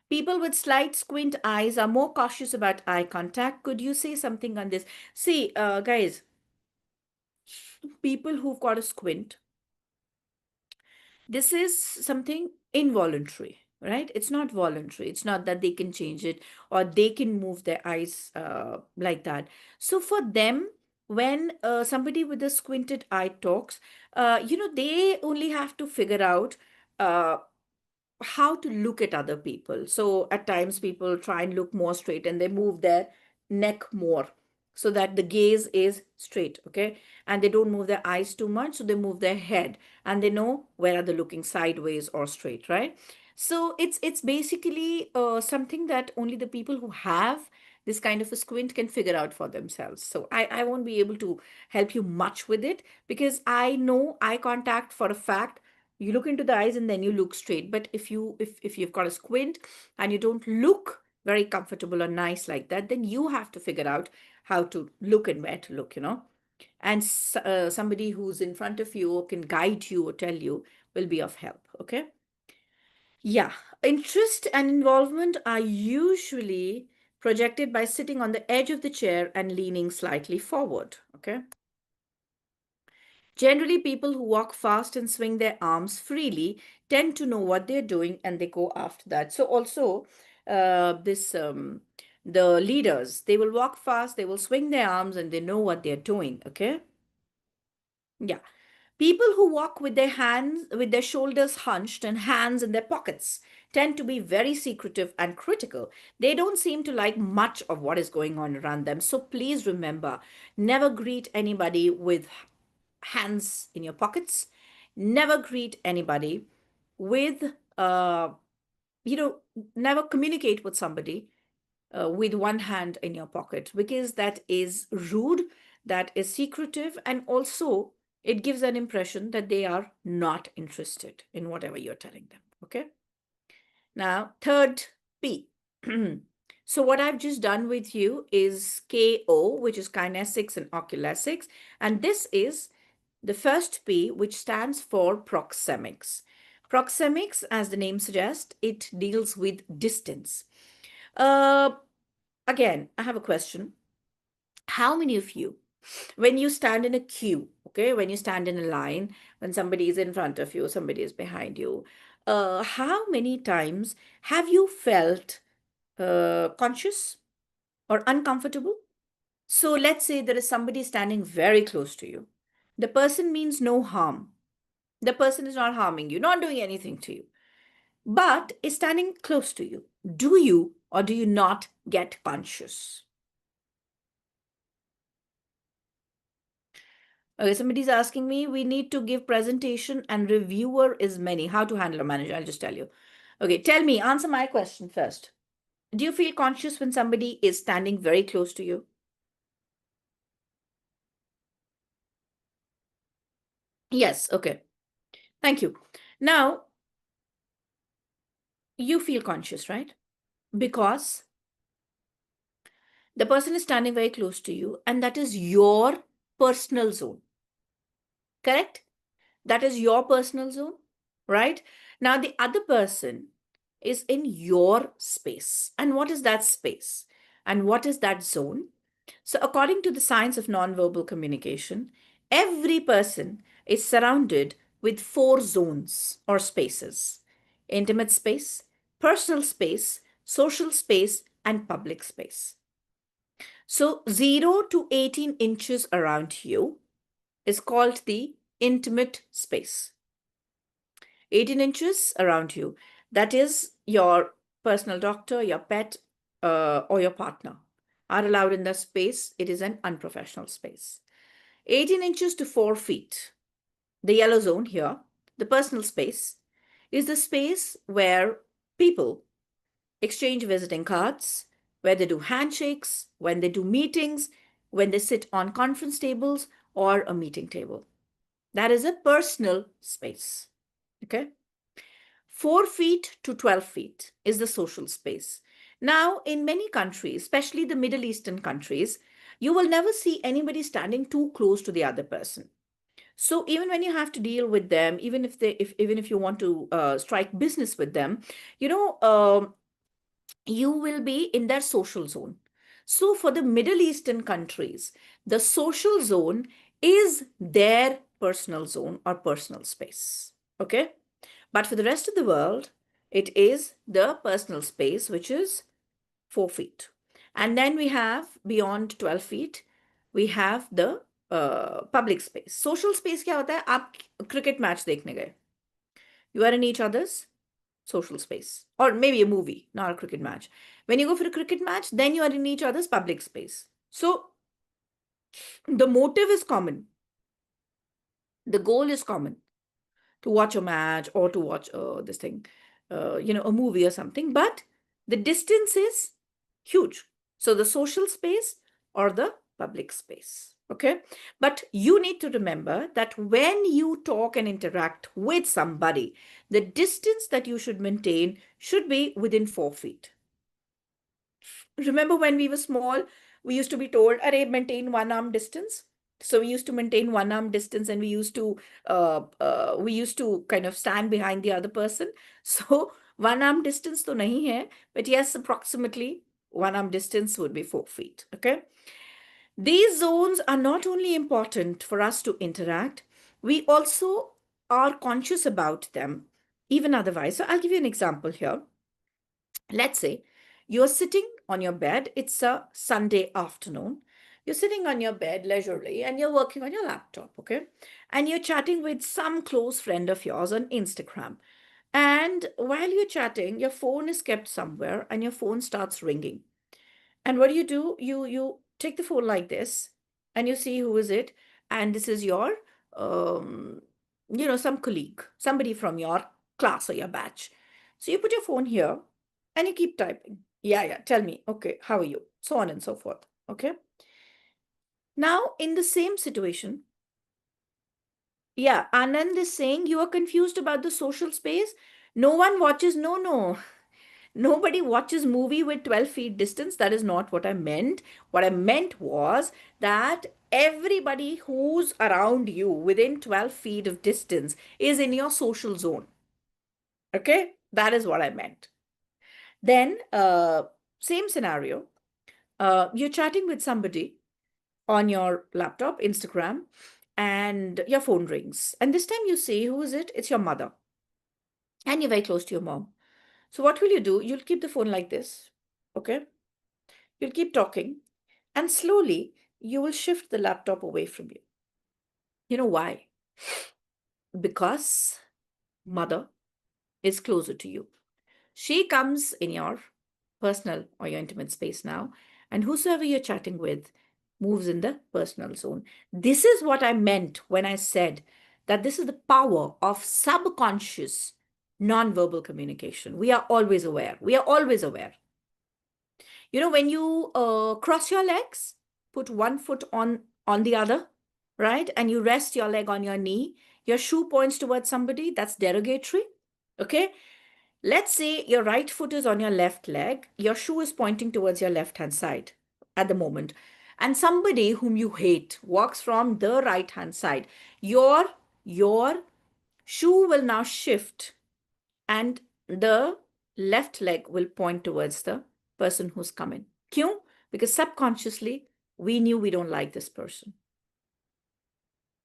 people with slight squint eyes are more cautious about eye contact. Could you say something on this? See, guys, people who've got a squint, this is something involuntary, right? It's not voluntary. It's not that they can change it or they can move their eyes like that. So for them, when somebody with a squinted eye talks, they only have to figure out uh, how to look at other people. So at times people try and look more straight and they move their neck more so that the gaze is straight, okay? And they don't move their eyes too much, so they move their head and they know where are they looking, sideways or straight, right? So it's basically something that only the people who have this kind of a squint can figure out for themselves. So I won't be able to help you much with it because I know eye contact for a fact. You look into the eyes and then you look straight, but if you've got a squint and you don't look very comfortable or nice like that, then you have to figure out how to look and where to look, and somebody who's in front of you or can guide you or tell you will be of help. Okay. Yeah, interest and involvement are usually projected by sitting on the edge of the chair and leaning slightly forward. Okay. Generally, people who walk fast and swing their arms freely tend to know what they're doing and they go after that. So, also, this the leaders, they will walk fast, they will swing their arms, and they know what they're doing. Okay. Yeah. People who walk with their hands, with their shoulders hunched and hands in their pockets, tend to be very secretive and critical. They don't seem to like much of what is going on around them. So please remember, never greet anybody with hands in your pockets. Never greet anybody with, you know, never communicate with somebody with one hand in your pocket because that is rude, that is secretive, and also it gives an impression that they are not interested in whatever you're telling them. Okay. Now, third P. So what I've just done with you is KO, which is kinesics and oculesics, and this is the first P, which stands for proxemics. Proxemics, as the name suggests, it deals with distance. Uh, Again, I have a question. How many of you, when you stand in a queue, okay, when you stand in a line, when somebody is in front of you, somebody is behind you, how many times have you felt conscious or uncomfortable? So let's say there is somebody standing very close to you. The person means no harm. The person is not harming you, not doing anything to you, but is standing close to you. Do you or do you not get conscious? Okay, somebody's asking me, we need to give presentation and reviewer is many. How to handle a manager? I'll just tell you. Okay, tell me, answer my question first. Do you feel conscious when somebody is standing very close to you? Yes, okay. Thank you. Now, you feel conscious, right? Because the person is standing very close to you and that is your personal zone. Correct? That is your personal zone, right? Now, the other person is in your space. And what is that space? And what is that zone? So, according to the science of nonverbal communication, every person is surrounded with four zones or spaces: intimate space, personal space, social space, and public space. So, 0 to 18 inches around you is called the intimate space. 18 inches around you, that is your personal doctor, your pet, or your partner, are allowed in that space. It is an unprofessional space. 18 inches to 4 feet, the yellow zone here, the personal space, is the space where people exchange visiting cards, where they do handshakes, when they do meetings, when they sit on conference tables or a meeting table. That is a personal space. Okay. 4 feet to 12 feet is the social space. Now, in many countries, especially the Middle Eastern countries, you will never see anybody standing too close to the other person. So even when you have to deal with them, even if you want to strike business with them, you know, you will be in their social zone. So for the Middle Eastern countries, the social zone is their personal zone or personal space. Okay. But for the rest of the world, it is the personal space, which is 4 feet. And then we have beyond 12 feet, we have the public space. Social space क्या होता है? आप cricket match देखने गए. You are in each other's social space. Or maybe a movie, not a cricket match. When you go for a cricket match, then you are in each other's public space. So the motive is common. The goal is common. To watch a match or to watch this thing, a movie or something. But the distance is huge. So the social space or the public space. Okay. But you need to remember that when you talk and interact with somebody, the distance that you should maintain should be within 4 feet. Remember when we were small, we used to be told, "Arey, maintain 1 arm distance." So we used to maintain 1 arm distance, and we used to kind of stand behind the other person. So 1 arm distance to nahi hai, but yes, approximately 1 arm distance would be 4 feet. Okay. These zones are not only important for us to interact, we also are conscious about them, even otherwise. So I'll give you an example here. Let's say you're sitting on your bed, it's a Sunday afternoon. You're sitting on your bed leisurely and you're working on your laptop, okay? And you're chatting with some close friend of yours on Instagram. And while you're chatting, your phone is kept somewhere and your phone starts ringing. And what do? You take the phone like this and you see who is it, and this is your um some colleague, somebody from your class or your batch. So you put your phone here and you keep typing. Yeah, yeah, tell me. Okay, how are you? So on and so forth. Okay. Now, in the same situation, yeah, Anand is saying you are confused about the social space. No one watches. No, no. Nobody watches movie with 12 feet distance. That is not what I meant. What I meant was that everybody who's around you within 12 feet of distance is in your social zone. Okay? That is what I meant. Then, same scenario. You're chatting with somebody on your laptop, Instagram, and your phone rings. And this time you see, who is it? It's your mother. And you're very close to your mom. So what will you do? You'll keep the phone like this. Okay? You'll keep talking, and slowly you will shift the laptop away from you. You know why? Because mother is closer to you. She comes in your personal or your intimate space now, and whosoever you're chatting with moves in the personal zone. This is what I meant when I said that this is the power of subconscious non-verbal communication. We are always aware. We are always aware. When you cross your legs, put one foot on the other, right? And you rest your leg on your knee. Your shoe points towards somebody. That's derogatory. Okay. Let's say your right foot is on your left leg. Your shoe is pointing towards your left-hand side at the moment. And somebody whom you hate walks from the right-hand side. Your shoe will now shift and the left leg will point towards the person who's coming. Kyun? Because subconsciously, we knew we don't like this person.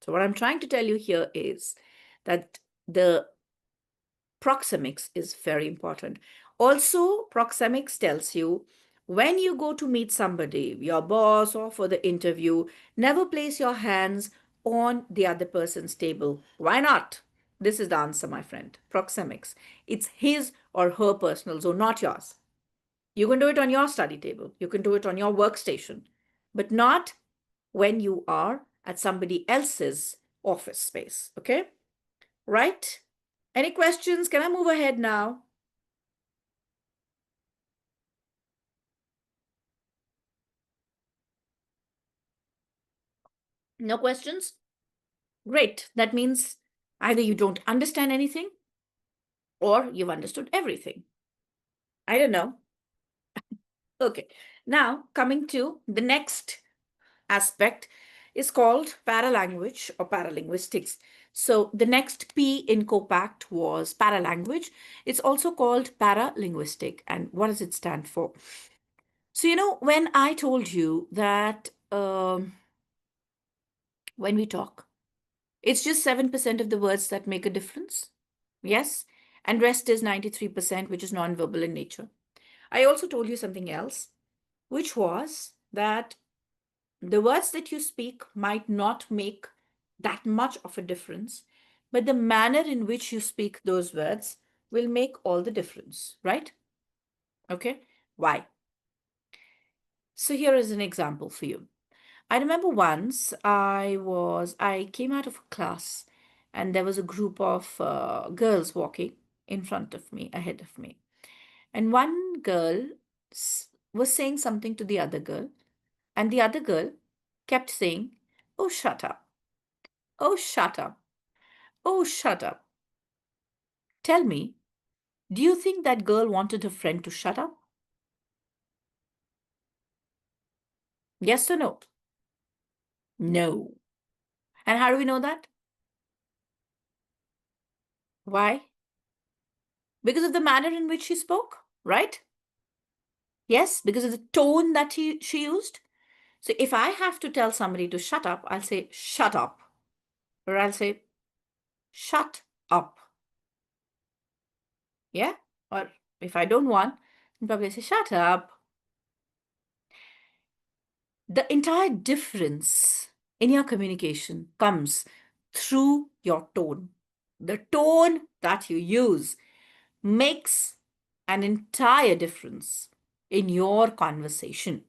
So what I'm trying to tell you here is that the proxemics is very important. Also, proxemics tells you when you go to meet somebody, your boss or for the interview, never place your hands on the other person's table. Why not? This is the answer, my friend. Proxemics. It's his or her personal zone, not yours. You can do it on your study table. You can do it on your workstation, but not when you are at somebody else's office space. Okay? Right? Any questions? Can I move ahead now? No questions? Great. That means either you don't understand anything or you've understood everything. I don't know. Okay. Now, coming to the next aspect is called paralanguage or paralinguistics. So the next P in COPACT was paralanguage. It's also called paralinguistic. And what does it stand for? So, when I told you that when we talk, it's just 7% of the words that make a difference. Yes. And rest is 93%, which is nonverbal in nature. I also told you something else, which was that the words that you speak might not make that much of a difference, but the manner in which you speak those words will make all the difference, right? Okay. Why? So here is an example for you. I remember once I came out of a class and there was a group of girls walking in front of me, ahead of me. And one girl was saying something to the other girl, and the other girl kept saying, "Oh, shut up. Oh, shut up. Oh, shut up." Tell me, do you think that girl wanted her friend to shut up? Yes or no? No. And how do we know that? Why? Because of the manner in which she spoke, right? Yes, because of the tone that she used. So if I have to tell somebody to shut up, I'll say, shut up. Or I'll say, shut up. Yeah? Or if I don't want, I'll probably say, shut up. The entire difference in your communication comes through your tone. The tone that you use makes an entire difference in your conversation.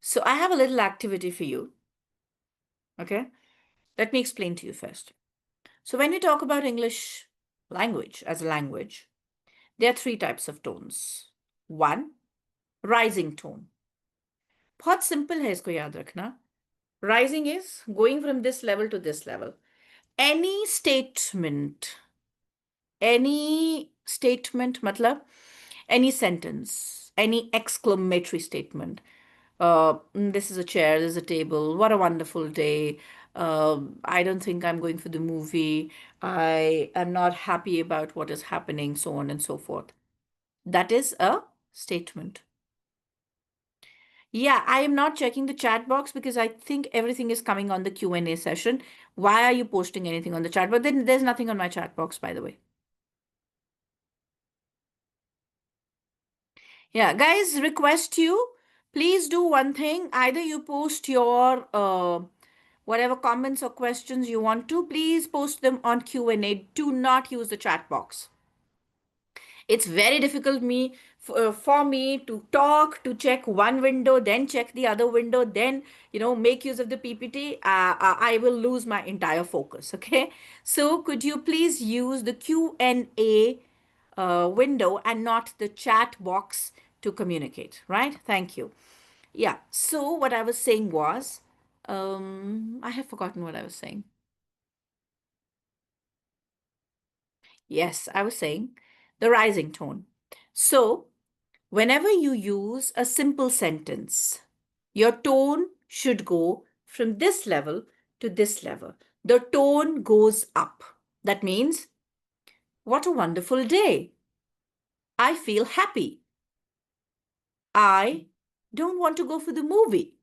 So I have a little activity for you. Okay? Let me explain to you first. So when we talk about English language as a language, there are three types of tones. One, rising tone. बहुत simple है इसको याद रखना. Rising is going from this level to this level. Any statement मतलब any sentence, any exclamatory statement. This is a chair, this is a table, what a wonderful day. I don't think I'm going for the movie. I am not happy about what is happening, so on and so forth. That is a statement. Yeah, I am not checking the chat box because I think everything is coming on the Q&A session. Why are you posting anything on the chat? But then there's nothing on my chat box, by the way. Yeah, guys, request you, please do one thing. Either you post your whatever comments or questions you want to, please post them on Q&A. Do not use the chat box. It's very difficult for me to talk, to check one window, then check the other window, then make use of the PPT. I will lose my entire focus. Okay, so could you please use the Q&A window and not the chat box to communicate, right? Thank you. Yeah, so what I was saying was, I have forgotten what I was saying. Yes, I was saying the rising tone. So whenever you use a simple sentence, your tone should go from this level to this level. The tone goes up. That means What a wonderful day. I feel happy. I don't want to go for the movie.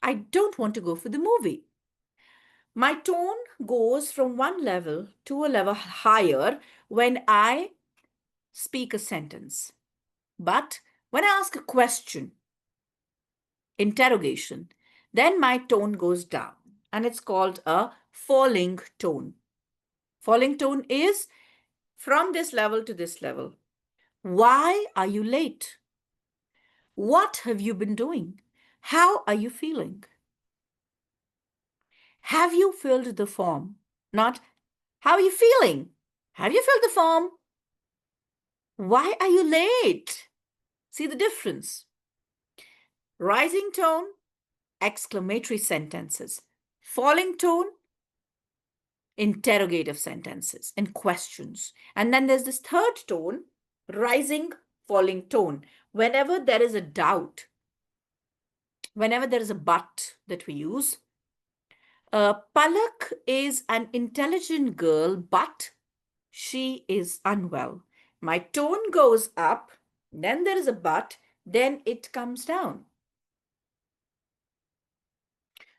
I don't want to go for the movie. My tone goes from one level to a level higher when I speak a sentence. But when I ask a question, interrogation, then my tone goes down and it's called a falling tone. Falling tone is from this level to this level. Why are you late? What have you been doing? How are you feeling? Have you filled the form? Not, how are you feeling? Have you filled the form? Why are you late? See the difference. Rising tone, exclamatory sentences. Falling tone, interrogative sentences and questions. And then there's this third tone, rising, falling tone. Whenever there is a doubt, whenever there is a but that we use, Palak is an intelligent girl, but she is unwell. My tone goes up, then there is a but, then it comes down.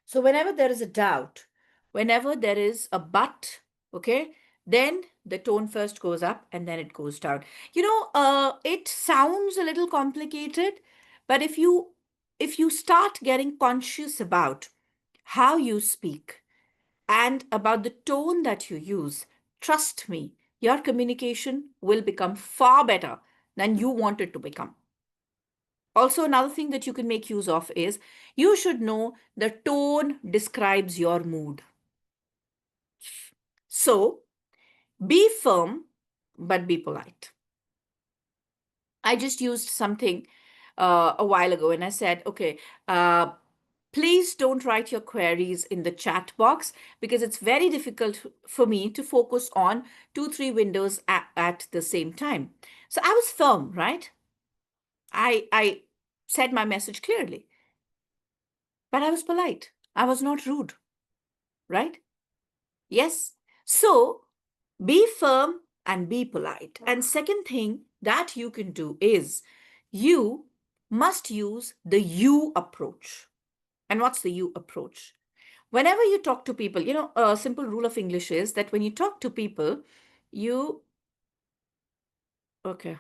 So whenever there is a doubt, whenever there is a but, okay, then the tone first goes up and then it goes down. It sounds a little complicated, but if you start getting conscious about how you speak and about the tone that you use, trust me, your communication will become far better than you want it to become. Also, another thing that you can make use of is you should know the tone describes your mood. So, be firm, but be polite. I just used something a while ago and I said, okay, please don't write your queries in the chat box because it's very difficult for me to focus on 2, 3 windows at the same time. So I was firm, right? I said my message clearly, but I was polite. I was not rude, right? Yes. So be firm and be polite. And second thing that you can do is you must use the you approach. And what's the you approach? Whenever you talk to people, a simple rule of English is that when you talk to people, you, okay,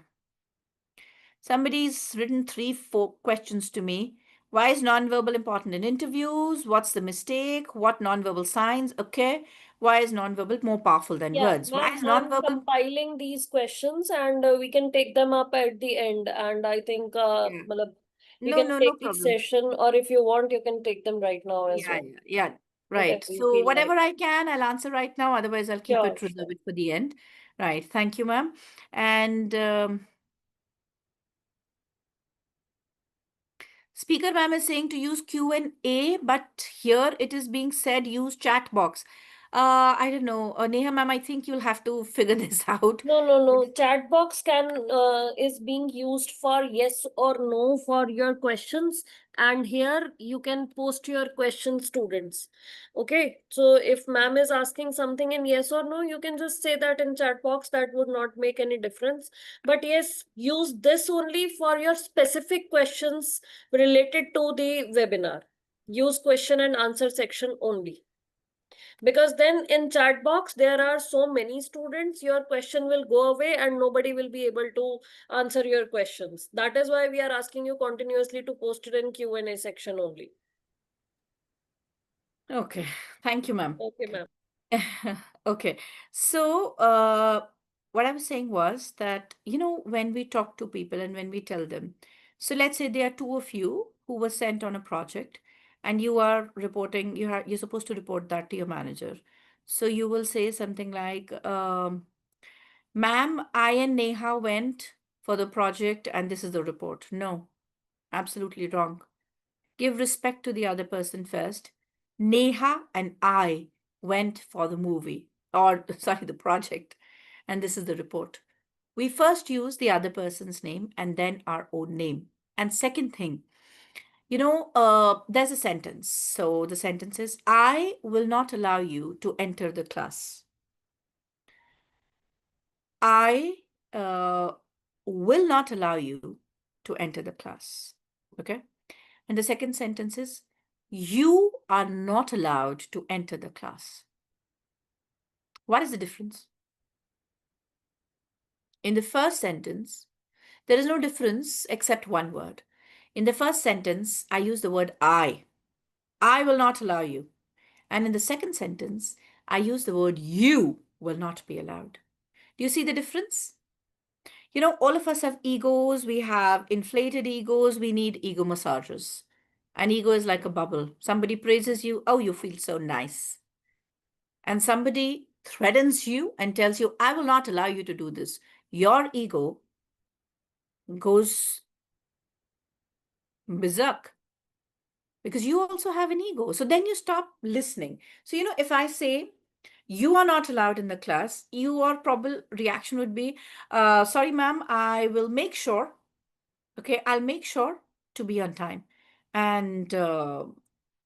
somebody's written 3, 4 questions to me. Why is nonverbal important in interviews? What's the mistake? What nonverbal signs? Okay. Why is nonverbal more powerful than Yeah, words? Why ma'am, is I'm nonverbal? compiling these questions and we can take them up at the end. And I think Yeah. matlab, you No, can no, no take the problem. session, or if you want, you can take them right now as Yeah, well. yeah, yeah. Whatever Right. you So feel like. whatever I can, I'll answer right now. Otherwise, I'll keep Sure, it, reserve sure. it for the end. Right. Thank you, ma'am. And speaker ma'am is saying to use Q&A, but here it is being said use chat box. I don't know. Neha ma'am, I think you'll have to figure this out. No, no, no. Chat box is being used for yes or no for your questions, and here you can post your questions, students. Okay, so if ma'am is asking something in yes or no, you can just say that in chat box. That would not make any difference. But yes, use this only for your specific questions related to the webinar. Use question and answer section only, because then in chat box there are so many students, your question will go away and nobody will be able to answer your questions. That is why we are asking you continuously to post it in Q&A section only. Okay. Thank you, ma'am. Okay, ma'am. Okay. So, what I was saying was that, when we talk to people and when we tell them, so let's say there are 2 of you who were sent on a project and you are reporting, you're supposed to report that to your manager. So you will say something like, ma'am, I and Neha went for the project and this is the report. No, absolutely wrong. Give respect to the other person first. Neha and I went for the movie, or sorry, the project, and this is the report. We first use the other person's name and then our own name. And second thing, there's a sentence. So the sentence is, I will not allow you to enter the class. I will not allow you to enter the class. Okay. And the second sentence is, you are not allowed to enter the class. What is the difference? In the first sentence, there is no difference except one word. In the first sentence, I use the word I. I will not allow you. And in the second sentence, I use the word you will not be allowed. Do you see the difference? You know, all of us have egos. We have inflated egos. We need ego massagers. An ego is like a bubble. Somebody praises you. Oh, you feel so nice. And somebody threatens you and tells you, I will not allow you to do this. Your ego goes berserk because you also have an ego. So then you stop listening. So, you know, if I say, you are not allowed in the class, your probable reaction would be, sorry, ma'am, I will make sure. Okay, I'll make sure to be on time. And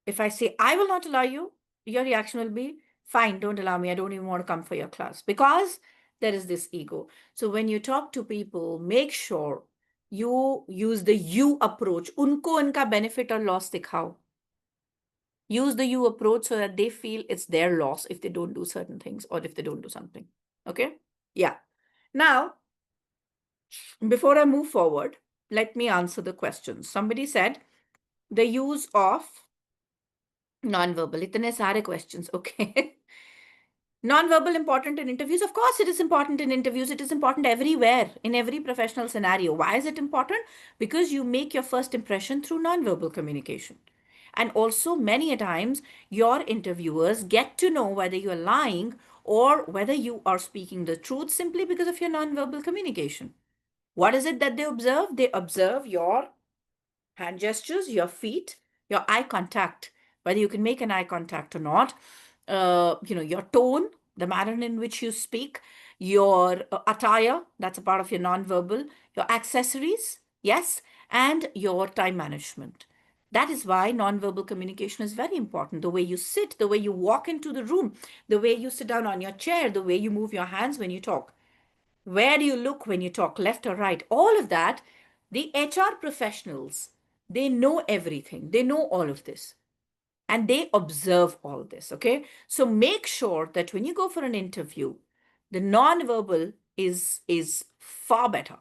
if I say, I will not allow you, your reaction will be, fine, don't allow me. I don't even want to come for your class because there is this ego. So when you talk to people, make sure you use the you approach. Unko unka benefit or loss dikhao. Use the you approach so that they feel it's their loss if they don't do certain things or if they don't do something. Okay? Yeah. Now, before I move forward, let me answer the questions. Somebody said the use of non-verbal. Itne sare questions. Okay. Non-verbal important in interviews. Of course, it is important in interviews. It is important everywhere, in every professional scenario. Why is it important? Because you make your first impression through non-verbal communication. And also, many a times, your interviewers get to know whether you are lying or whether you are speaking the truth simply because of your non-verbal communication. What is it that they observe? They observe your hand gestures, your feet, your eye contact, whether you can make an eye contact or not, your tone, the manner in which you speak, your attire, that's a part of your non-verbal, your accessories, yes, and your time management. That is why non-verbal communication is very important. The way you sit, the way you walk into the room, the way you sit down on your chair, the way you move your hands when you talk. Where do you look when you talk, left or right? All of that, the HR professionals, they know everything. They know all of this and they observe all this. Okay. So make sure that when you go for an interview, the non-verbal is far better.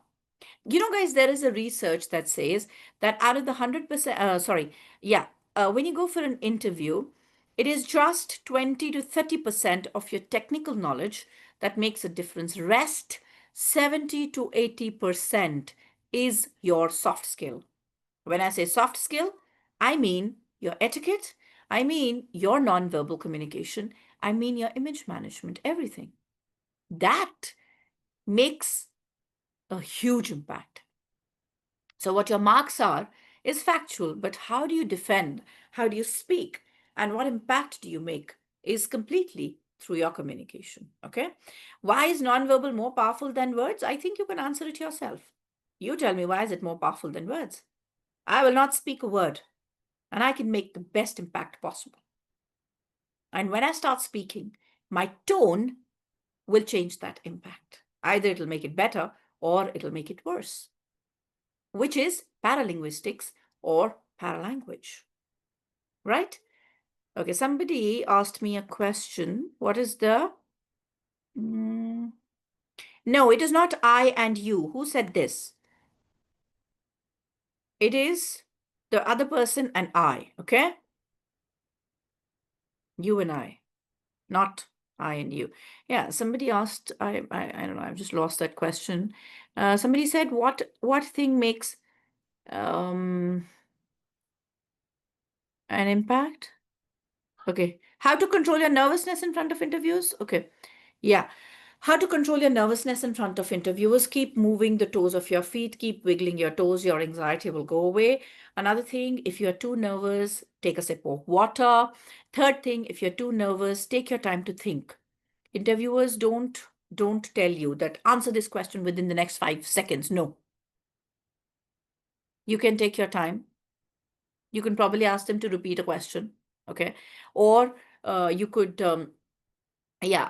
You know, guys, there is a research that says that out of the 100%, when you go for an interview, it is just 20 to 30% of your technical knowledge that makes a difference. Rest, 70 to 80% is your soft skill. When I say soft skill, I mean your etiquette, I mean your non-verbal communication, I mean your image management, everything. That makes a huge impact. So what your marks are is factual, but how do you defend? How do you speak? And what impact do you make is completely through your communication. Okay. Why is nonverbal more powerful than words? I think you can answer it yourself. You tell me, why is it more powerful than words? I will not speak a word and I can make the best impact possible. And when I start speaking, my tone will change that impact. Either it'll make it better or it'll make it worse, which is paralinguistics or paralanguage, right? Okay, somebody asked me a question. What is the... No, it is not I and you. Who said this? It is the other person and I, okay? You and I, not I and you. Yeah, somebody asked, I don't know, I've just lost that question. Somebody said, what thing makes an impact? Okay. How to control your nervousness in front of interviews? Okay. Yeah. How to control your nervousness in front of interviewers? Keep moving the toes of your feet. Keep wiggling your toes. Your anxiety will go away. Another thing, if you're too nervous, take a sip of water. Third thing, if you're too nervous, take your time to think. Interviewers don't tell you that answer this question within the next 5 seconds. No. You can take your time. You can probably ask them to repeat a question. Okay. Or you could,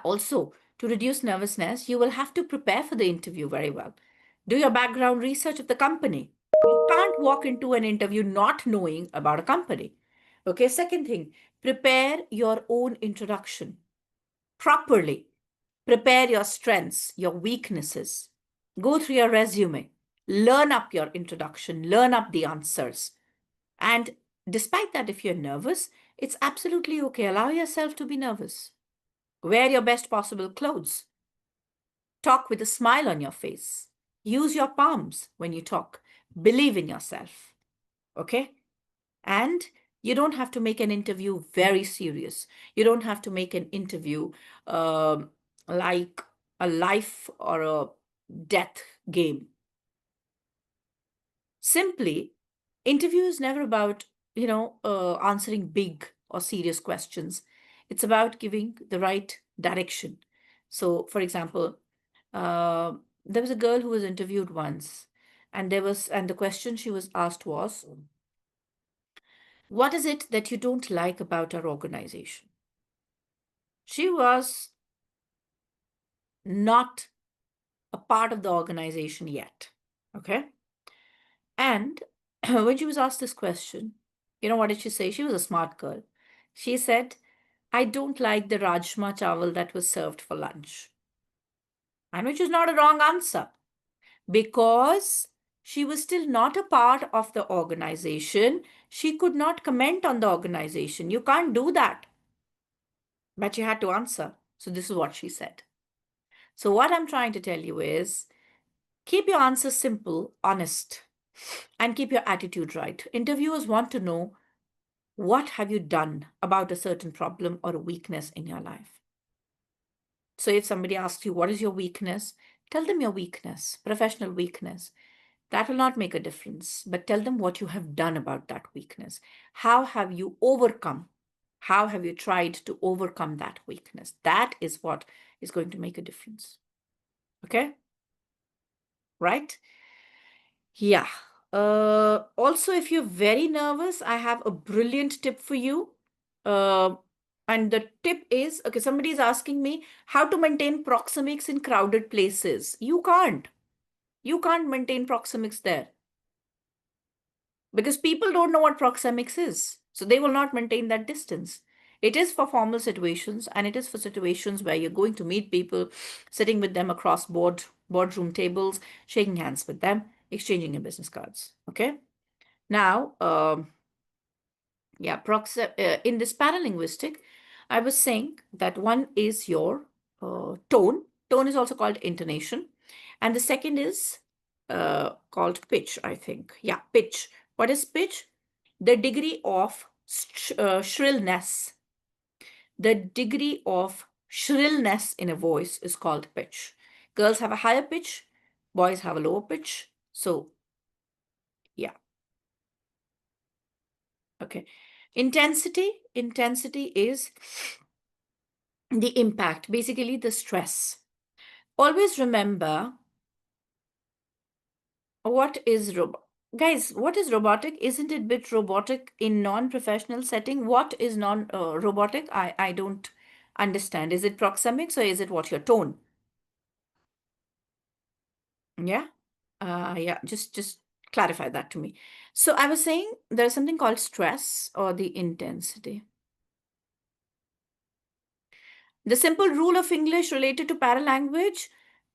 also to reduce nervousness, you will have to prepare for the interview very well. Do your background research of the company. You can't walk into an interview not knowing about a company. Okay, second thing, prepare your own introduction properly. Prepare your strengths, your weaknesses. Go through your resume. Learn up your introduction, learn up the answers. And despite that, if you're nervous, it's absolutely okay. Allow yourself to be nervous. Wear your best possible clothes. Talk with a smile on your face. Use your palms when you talk. Believe in yourself. Okay? And you don't have to make an interview very serious. You don't have to make an interview like a life or a death game. Simply, interview is never about, answering big or serious questions. It's about giving the right direction. So, for example, there was a girl who was interviewed once, and the question she was asked was, "What is it that you don't like about our organization?" She was not a part of the organization yet. Okay. And when she was asked this question, what did she say? She was a smart girl. She said, "I don't like the rajma chawal that was served for lunch." And which is not a wrong answer, because she was still not a part of the organization. She could not comment on the organization. You can't do that. But she had to answer. So this is what she said. So what I'm trying to tell you is, keep your answers simple, honest, and keep your attitude right. Interviewers want to know, what have you done about a certain problem or a weakness in your life? So if somebody asks you, what is your weakness? Tell them your weakness, professional weakness. That will not make a difference, but tell them what you have done about that weakness. How have you overcome? How have you tried to overcome that weakness? That is what is going to make a difference. Okay? Right? Yeah. Also, if you're very nervous, I have a brilliant tip for you. Uh, and the tip is, okay, somebody is asking me how to maintain proxemics in crowded places. You can't. You can't maintain proxemics there, because people don't know what proxemics is. So they will not maintain that distance. It is for formal situations, and it is for situations where you're going to meet people, sitting with them across boardroom tables, shaking hands with them, exchanging your business cards. Okay. Now, in this paralinguistic, I was saying that one is your tone. Tone is also called intonation. And the second is called pitch, I think. Yeah, pitch. What is pitch? The degree of shrillness. The degree of shrillness in a voice is called pitch. Girls have a higher pitch, boys have a lower pitch. So, yeah. Okay. Intensity is the impact, basically the stress. Always remember, what is guys, what is robotic? Isn't it bit robotic in non-professional setting? What is non-robotic? I don't understand. Is it proxemics, or is it what, your tone? Yeah. Yeah, just clarify that to me. So I was saying there's something called stress or the intensity. The simple rule of English related to paralanguage: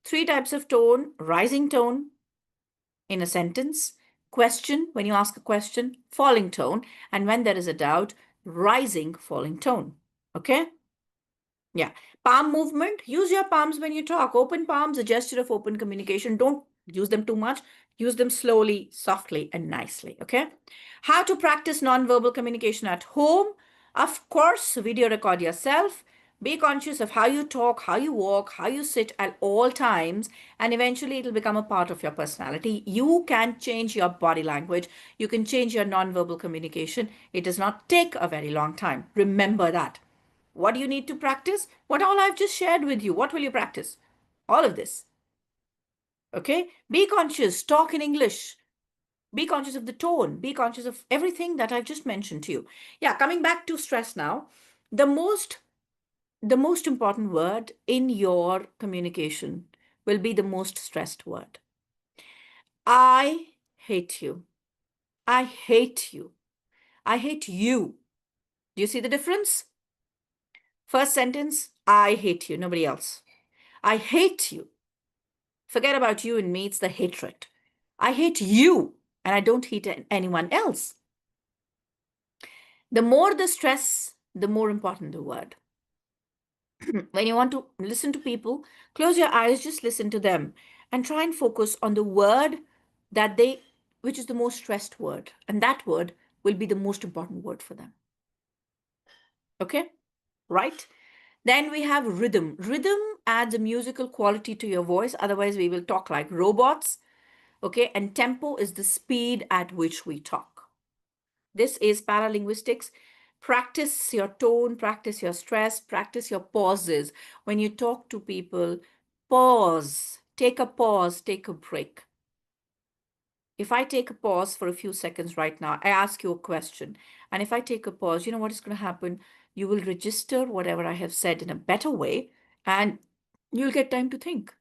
3 types of tone: rising tone in a sentence, question when you ask a question, falling tone, and when there is a doubt, rising falling tone. Okay? Yeah. Palm movement. Use your palms when you talk. Open palms, a gesture of open communication. Don't use them too much. Use them slowly, softly, and nicely. Okay? How to practice nonverbal communication at home. Of course, video record yourself. Be conscious of how you talk, how you walk, how you sit at all times, and eventually it'll become a part of your personality. You can change your body language. You can change your nonverbal communication. It does not take a very long time. Remember that. What do you need to practice? What all I've just shared with you. What will you practice? All of this. Okay? Be conscious. Talk in English. Be conscious of the tone. Be conscious of everything that I've just mentioned to you. Yeah, coming back to stress now. The most the most important word in your communication will be the most stressed word. I hate you. I hate you. I hate you. Do you see the difference? First sentence, I hate you, nobody else. I hate you. Forget about you and me, it's the hatred. I hate you, and I don't hate anyone else. The more the stress, the more important the word. When you want to listen to people, close your eyes, just listen to them, and try and focus on the word that they, which is the most stressed word. And that word will be the most important word for them. Okay? Right? Then we have rhythm. Rhythm adds a musical quality to your voice. Otherwise, we will talk like robots. Okay? And tempo is the speed at which we talk. This is paralinguistics. Practice your tone, practice your stress, practice your pauses. When you talk to people, pause, take a break. If I take a pause for a few seconds right now, I ask you a question. And if I take a pause, you know what is going to happen? You will register whatever I have said in a better way, and you'll get time to think.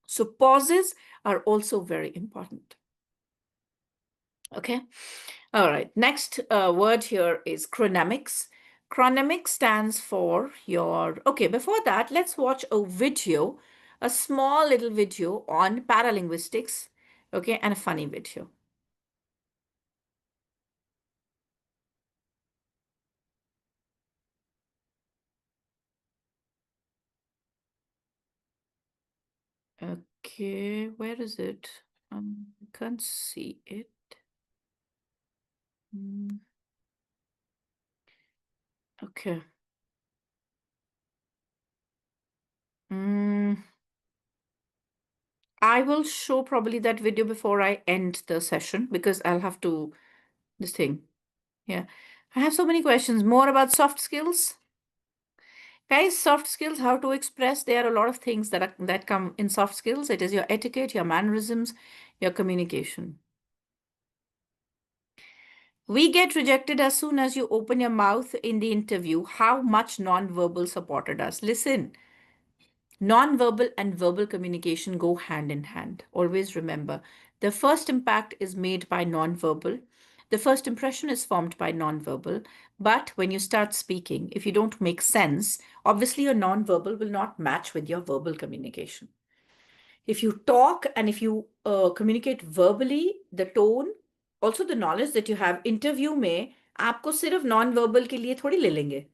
So pauses are also very important. Okay. All right. Next word here is chronemics. Chronemics stands for your. Okay, before that, let's watch a video, a small little video on paralinguistics. Okay, and a funny video. Okay, where is it? I can't see it. Okay. I will show probably that video before I end the session because I'll have to, this thing. Yeah. I have so many questions. More about soft skills. Guys, soft skills, how to express. There are a lot of things that come in soft skills. It is your etiquette, your mannerisms, your communication. We get rejected as soon as you open your mouth in the interview. How much non-verbal supported us? Listen, non-verbal and verbal communication go hand in hand. Always remember, the first impact is made by non-verbal. The first impression is formed by non-verbal. But when you start speaking, if you don't make sense, obviously your non-verbal will not match with your verbal communication. If you talk and if you communicate verbally, the tone, also the knowledge that you have, interview में आपको सिर्फ non verbal के लिए थोड़ी ले लेंगे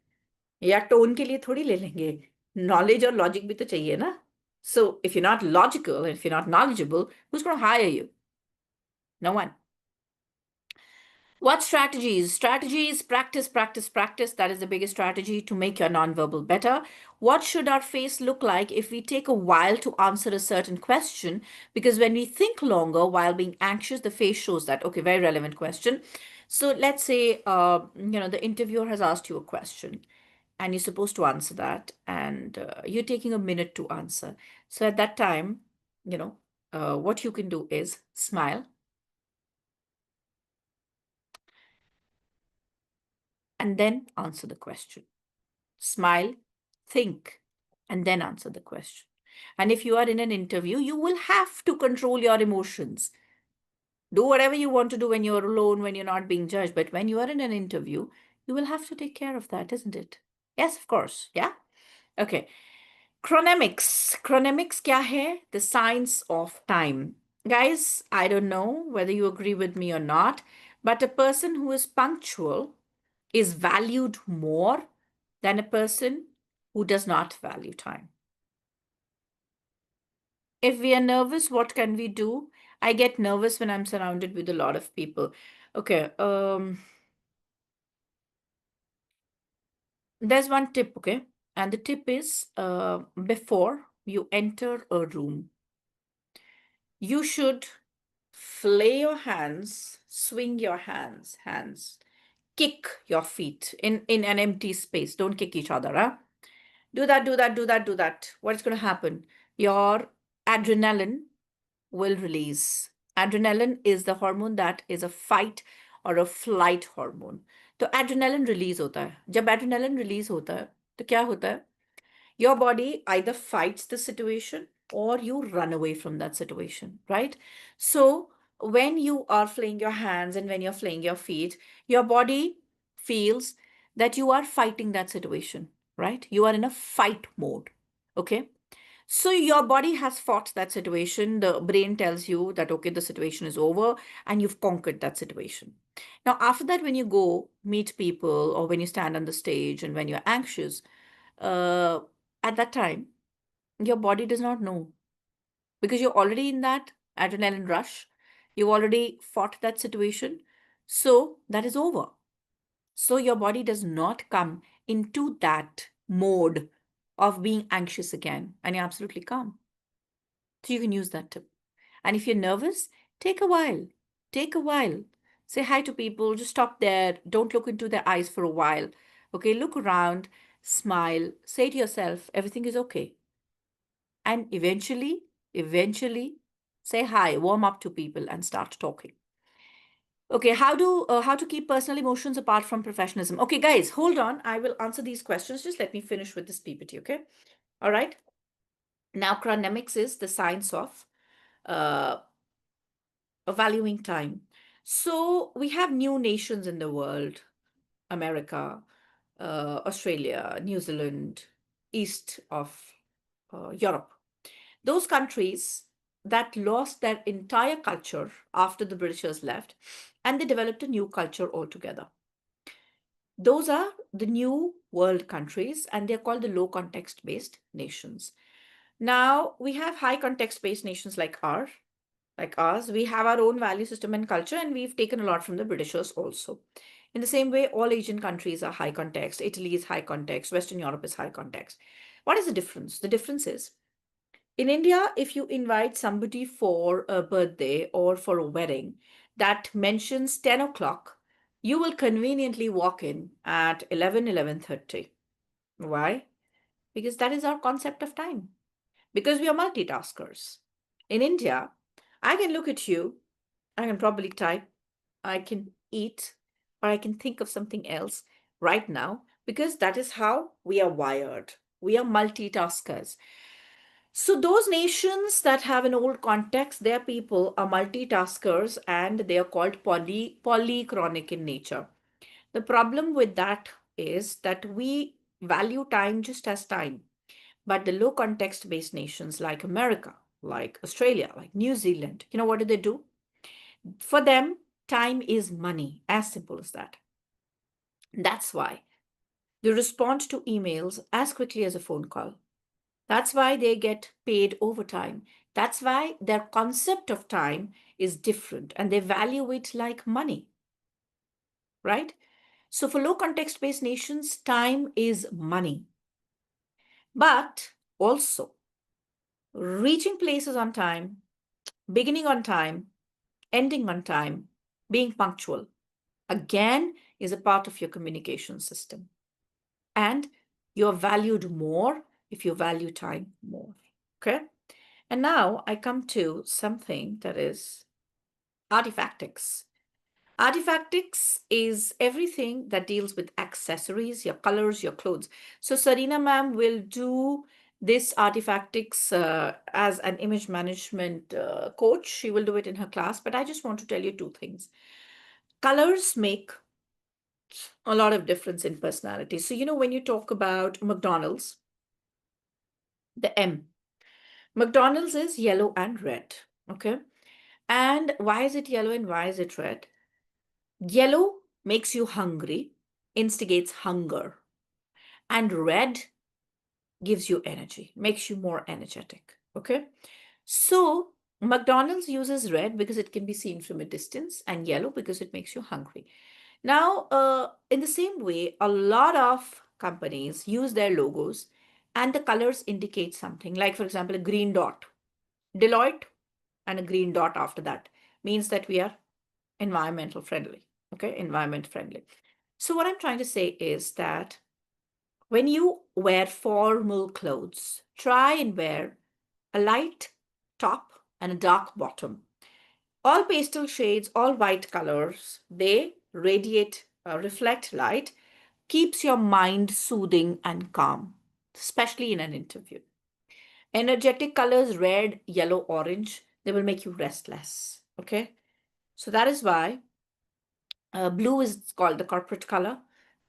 या tone के लिए थोड़ी ले लेंगे नॉलेज और लॉजिक भी तो चाहिए ना so if you're not logical and if you're not knowledgeable, who's going to hire you? No one. What strategies? Strategies, practice, practice, practice. That is the biggest strategy to make your nonverbal better. What should our face look like if we take a while to answer a certain question? Because when we think longer while being anxious, the face shows that. Okay, very relevant question. So let's say, the interviewer has asked you a question and you're supposed to answer that and you're taking a minute to answer. So at that time, what you can do is smile and then answer the question. Smile, think, and then answer the question. And if you are in an interview, you will have to control your emotions. Do whatever you want to do when you're alone, when you're not being judged. But when you are in an interview, you will have to take care of that, isn't it? Yes, of course. Yeah. Okay. Chronemics. Chronemics kya hai? The science of time. Guys, I don't know whether you agree with me or not, but a person who is punctual is valued more than a person who does not value time. If we are nervous, what can we do? I get nervous when I'm surrounded with a lot of people. Okay, there's one tip, okay? And the tip is before you enter a room, you should flay your hands, swing your hands, kick your feet in an empty space. Don't kick each other, huh? Do that, do that, do that, do that. What's going to happen? Your adrenaline will release. Adrenaline is the hormone that is a fight or a flight hormone. तो adrenaline release होता है. जब adrenaline release होता है, तो क्या होता है? Your body either fights the situation or you run away from that situation, right? So when you are flaying your hands and when you're flaying your feet, your body feels that you are fighting that situation, right? You are in a fight mode, okay? So your body has fought that situation. The brain tells you that, okay, the situation is over and you've conquered that situation. Now, after that, when you go meet people or when you stand on the stage and when you're anxious, uh, at that time, your body does not know because you're already in that adrenaline rush. You've already fought that situation. So that is over. So your body does not come into that mode of being anxious again and you're absolutely calm. So you can use that tip. And if you're nervous, take a while. Take a while. Say hi to people. Just stop there. Don't look into their eyes for a while. Okay, look around, smile, say to yourself, everything is okay. And eventually, say hi, warm up to people and start talking. Okay, how to keep personal emotions apart from professionalism? Okay, guys, hold on. I will answer these questions. Just let me finish with this PPT, okay? All right. Now, chronemics is the science uh, of valuing time. So we have new nations in the world: America, Australia, New Zealand, east of Europe. Those countries that lost their entire culture after the Britishers left and they developed a new culture altogether. Those are the new world countries and they're called the low context based nations. Now we have high context based nations like ours. We have our own value system and culture, and we've taken a lot from the Britishers also. In the same way, all Asian countries are high context. Italy is high context. Western Europe is high context. What is the difference? The difference is in India, if you invite somebody for a birthday or for a wedding that mentions 10 o'clock, you will conveniently walk in at 11:30. Why? Because that is our concept of time. Because we are multitaskers. In India, I can look at you, I can probably type, I can eat, or I can think of something else right now because that is how we are wired. We are multitaskers. So those nations that have an old context, their people are multitaskers and they are called polychronic in nature. The problem with that is that we value time just as time. But the low context based nations like America, like Australia, like New Zealand, you know what do? For them, time is money, as simple as that. That's why they respond to emails as quickly as a phone call. That's why they get paid overtime. That's why their concept of time is different and they value it like money, right? So for low context based nations, time is money. But also, reaching places on time, beginning on time, ending on time, being punctual, again, is a part of your communication system. And you're valued more if you value time more. Okay. And now I come to something that is artifactics. Artifactics is everything that deals with accessories, your colors, your clothes. So Sarina ma'am will do this artifactics as an image management coach. She will do it in her class, but I just want to tell you two things. Colors make a lot of difference in personality. So, when you talk about McDonald's, the M, McDonald's is yellow and red. Okay. And why is it yellow and why is it red? Yellow makes you hungry, instigates hunger. And red gives you energy, makes you more energetic. Okay. So, McDonald's uses red because it can be seen from a distance, and yellow because it makes you hungry. Now, in the same way, a lot of companies use their logos and the colors indicate something. Like, for example, a green dot. Deloitte and a green dot after that means that we are environmental friendly. Okay, environment friendly. So, what I'm trying to say is that when you wear formal clothes, try and wear a light top and a dark bottom. All pastel shades, all white colors, they radiate, reflect light, keeps your mind soothing and calm, especially in an interview. Energetic colors, red, yellow, orange, they will make you restless. Okay. So that is why blue is called the corporate color.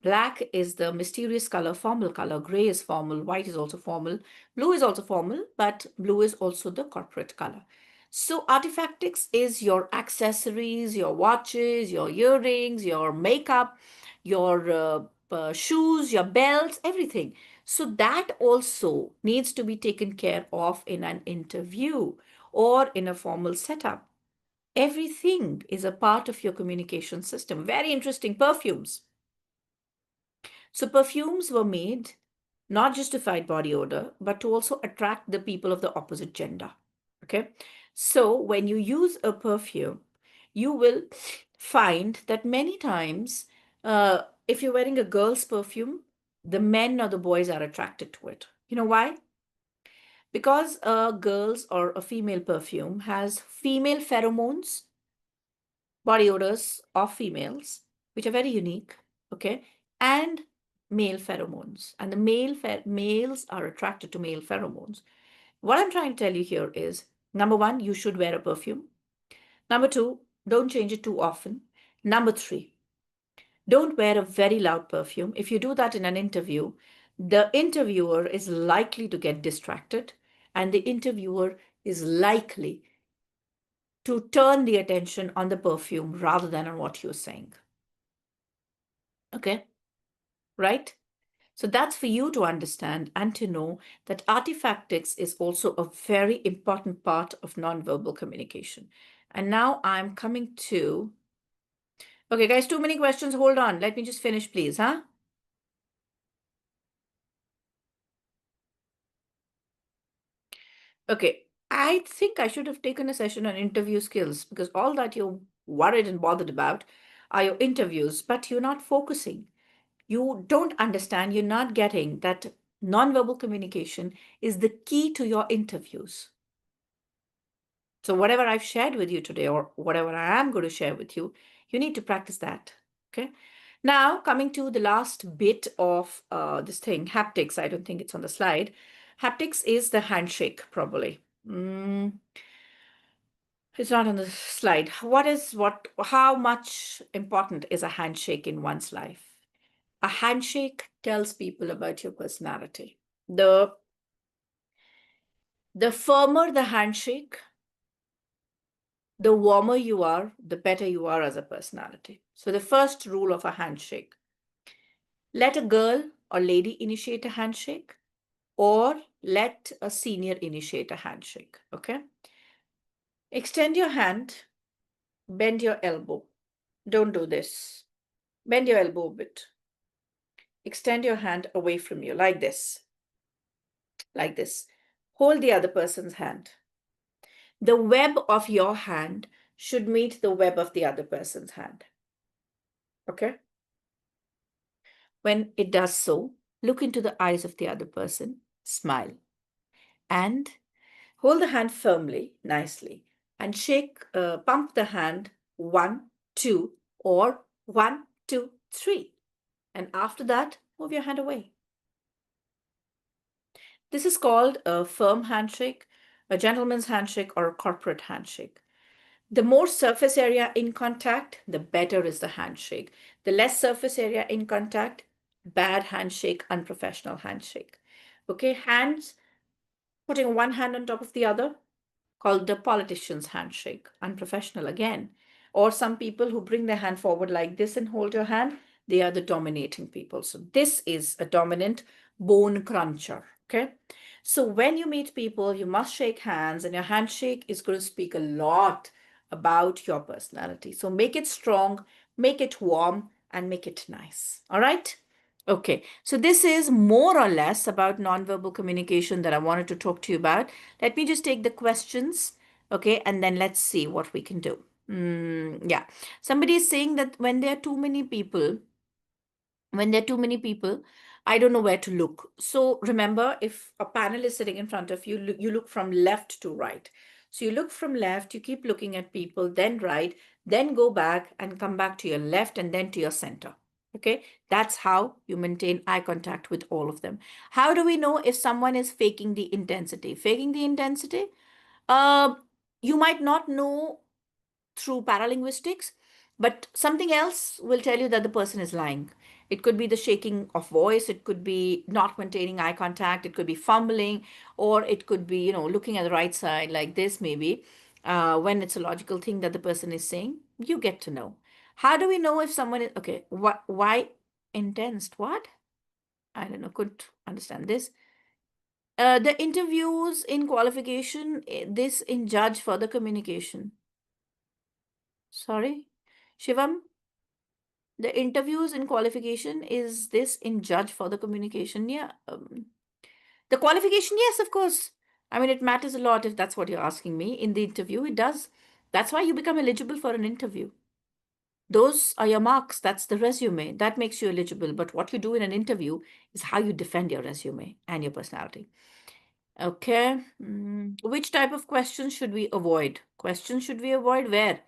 Black is the mysterious color, formal color. Gray is formal. White is also formal. Blue is also formal, but blue is also the corporate color. So artifactics is your accessories, your watches, your earrings, your makeup, your shoes, your belts, everything. So that also needs to be taken care of in an interview or in a formal setup. Everything is a part of your communication system. Very interesting. Perfumes. So, perfumes were made not just to fight body odor, but to also attract the people of the opposite gender. Okay. So, when you use a perfume, you will find that many times, if you're wearing a girl's perfume, the men or the boys are attracted to it. You know why? Because a girl's or a female perfume has female pheromones, body odors of females, which are very unique, okay, and male pheromones. And the males are attracted to male pheromones. What I'm trying to tell you here is number one, you should wear a perfume. Number two, don't change it too often. Number three, don't wear a very loud perfume. If you do that in an interview, the interviewer is likely to get distracted, and the interviewer is likely to turn the attention on the perfume rather than on what you're saying. Okay, right? So that's for you to understand and to know that artifactics is also a very important part of nonverbal communication. And now I'm coming to, okay, guys, too many questions. Hold on. Let me just finish, please, huh? Okay, I think I should have taken a session on interview skills because all that you're worried and bothered about are your interviews, but you're not focusing. You don't understand, you're not getting that nonverbal communication is the key to your interviews. So, whatever I've shared with you today, or whatever I am going to share with you, you need to practice that. Okay. Now, coming to the last bit of this thing, haptics. I don't think it's on the slide. Haptics is the handshake, probably. It's not on the slide. How much important is a handshake in one's life? A handshake tells people about your personality. The firmer the handshake, the warmer you are, the better you are as a personality. So the first rule of a handshake, let a girl or lady initiate a handshake, or let a senior initiate a handshake. Okay. Extend your hand, bend your elbow. Don't do this. Bend your elbow a bit. Extend your hand away from you like this. Like this. Hold the other person's hand. The web of your hand should meet the web of the other person's hand. Okay? When it does so, look into the eyes of the other person, smile, and hold the hand firmly, nicely, and pump the hand 1, 2, or 1, 2, 3. And after that, move your hand away. This is called a firm handshake, a gentleman's handshake, or a corporate handshake. The more surface area in contact, the better is the handshake. The less surface area in contact, bad handshake, unprofessional handshake. Okay, hands, putting one hand on top of the other, called the politician's handshake, unprofessional again. Or some people who bring their hand forward like this and hold your hand, they are the dominating people. So this is a dominant bone cruncher. Okay. So when you meet people, you must shake hands, and your handshake is going to speak a lot about your personality. So make it strong, make it warm, and make it nice. All right. Okay, so this is more or less about nonverbal communication that I wanted to talk to you about. Let me just take the questions, okay, and then let's see what we can do. Yeah, somebody is saying that when there are too many people, I don't know where to look. So remember, if a panel is sitting in front of you, you look from left to right. So you look from left, you keep looking at people, then right, then go back and come back to your left and then to your center. Okay, that's how you maintain eye contact with all of them. How do we know if someone is faking the intensity? Faking the intensity? Uh, you might not know through paralinguistics, but something else will tell you that the person is lying. It could be the shaking of voice, it could be not maintaining eye contact, it could be fumbling, or it could be, looking at the right side like this, maybe. When it's a logical thing that the person is saying, you get to know. How do we know if someone is, okay, why intense? What? I don't know, couldn't understand this. The interviews in qualification, this in judge further communication. Sorry, Shivam, the interviews in qualification, is this in judge for the communication? Yeah. The qualification, yes, of course. I mean, it matters a lot if that's what you're asking me. In the interview, it does. That's why you become eligible for an interview. Those are your marks. That's the resume. That makes you eligible. But what you do in an interview is how you defend your resume and your personality. Okay. Which type of questions should we avoid? Questions should we avoid where?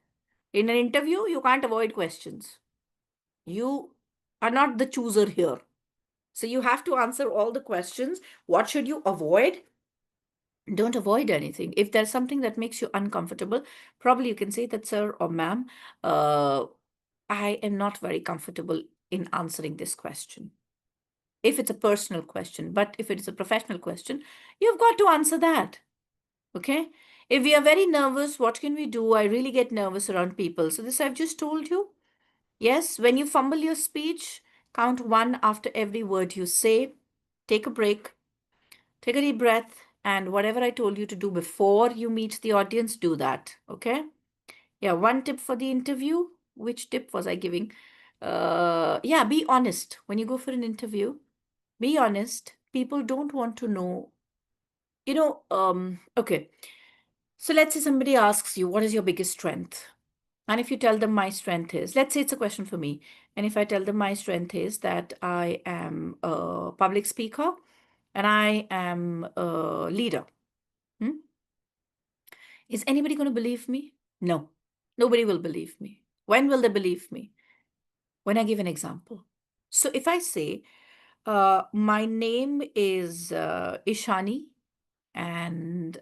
In an interview, you can't avoid questions. You are not the chooser here. So you have to answer all the questions. What should you avoid? Don't avoid anything. If there's something that makes you uncomfortable, probably you can say that, sir or ma'am, I am not very comfortable in answering this question. If it's a personal question, but if it is a professional question, you've got to answer that. Okay. If we are very nervous, what can we do? I really get nervous around people. So this I've just told you. Yes, when you fumble your speech, count one after every word you say. Take a break, take a deep breath, and whatever I told you to do before you meet the audience, do that. Okay? Yeah, one tip for the interview. Which tip was I giving? Yeah, be honest. When you go for an interview, be honest. People don't want to know, okay. So let's say somebody asks you, what is your biggest strength? And if you tell them my strength is, let's say it's a question for me. And if I tell them my strength is that I am a public speaker and I am a leader, hmm? Is anybody going to believe me? No, nobody will believe me. When will they believe me? When I give an example. So if I say, my name is Ishani, and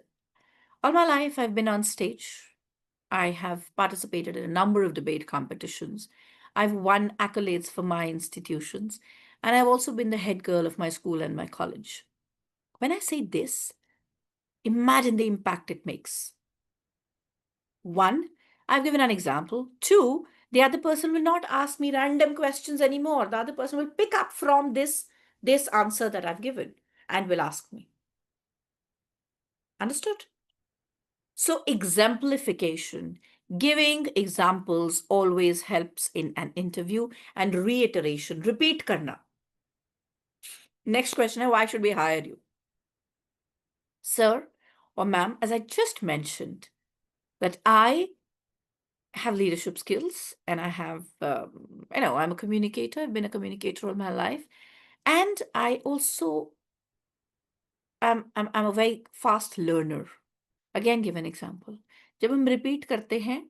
all my life I've been on stage. I have participated in a number of debate competitions. I've won accolades for my institutions, and I've also been the head girl of my school and my college. When I say this, imagine the impact it makes. One, I've given an example. Two, the other person will not ask me random questions anymore. The other person will pick up from this answer that I've given and will ask me. Understood? So exemplification, giving examples always helps in an interview, and reiteration, repeat karna. Next question is, why should we hire you? Sir or ma'am, as I just mentioned, that I have leadership skills and I have, I'm a communicator. I've been a communicator all my life. And I also I'm a very fast learner. Again, give an example. जब हम repeat करते हैं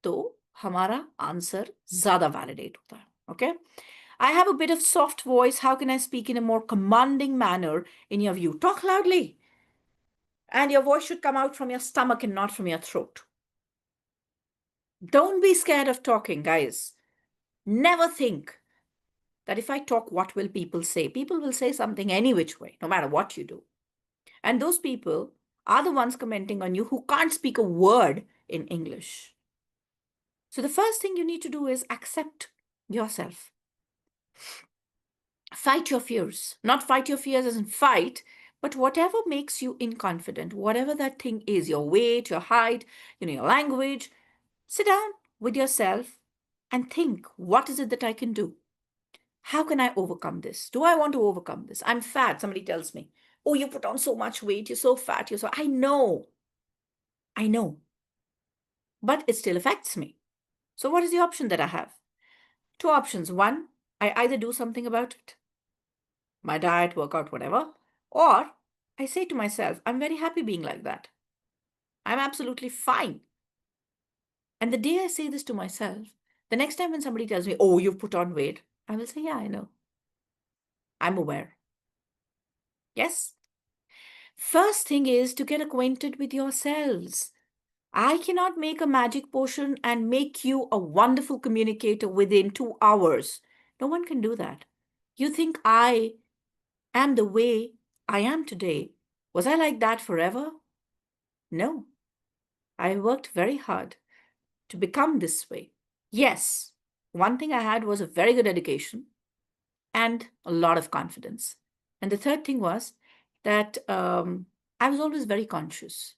तो हमारा answer ज़्यादा validate होता है. Okay? I have a bit of soft voice. How can I speak in a more commanding manner in your view? Talk loudly. And your voice should come out from your stomach and not from your throat. Don't be scared of talking, guys. Never think that if I talk, what will people say? People will say something any which way, no matter what you do. And those people are the ones commenting on you who can't speak a word in English. So the first thing you need to do is accept yourself. Fight your fears. Not fight your fears as in fight, but whatever makes you inconfident, whatever that thing is, your weight, your height, your language, sit down with yourself and think, what is it that I can do? How can I overcome this? Do I want to overcome this? I'm fat. Somebody tells me, oh, you put on so much weight. You're so fat. I know. But it still affects me. So what is the option that I have? Two options. One, I either do something about it, my diet, workout, whatever, or I say to myself, I'm very happy being like that. I'm absolutely fine. And the day I say this to myself, the next time when somebody tells me, oh, you've put on weight, I will say, yeah, I know. I'm aware. Yes? First thing is to get acquainted with yourselves. I cannot make a magic potion and make you a wonderful communicator within 2 hours. No one can do that. You think I am the way I am today? Was I like that forever? No. I worked very hard to become this way. Yes, one thing I had was a very good education and a lot of confidence. And the third thing was that I was always very conscious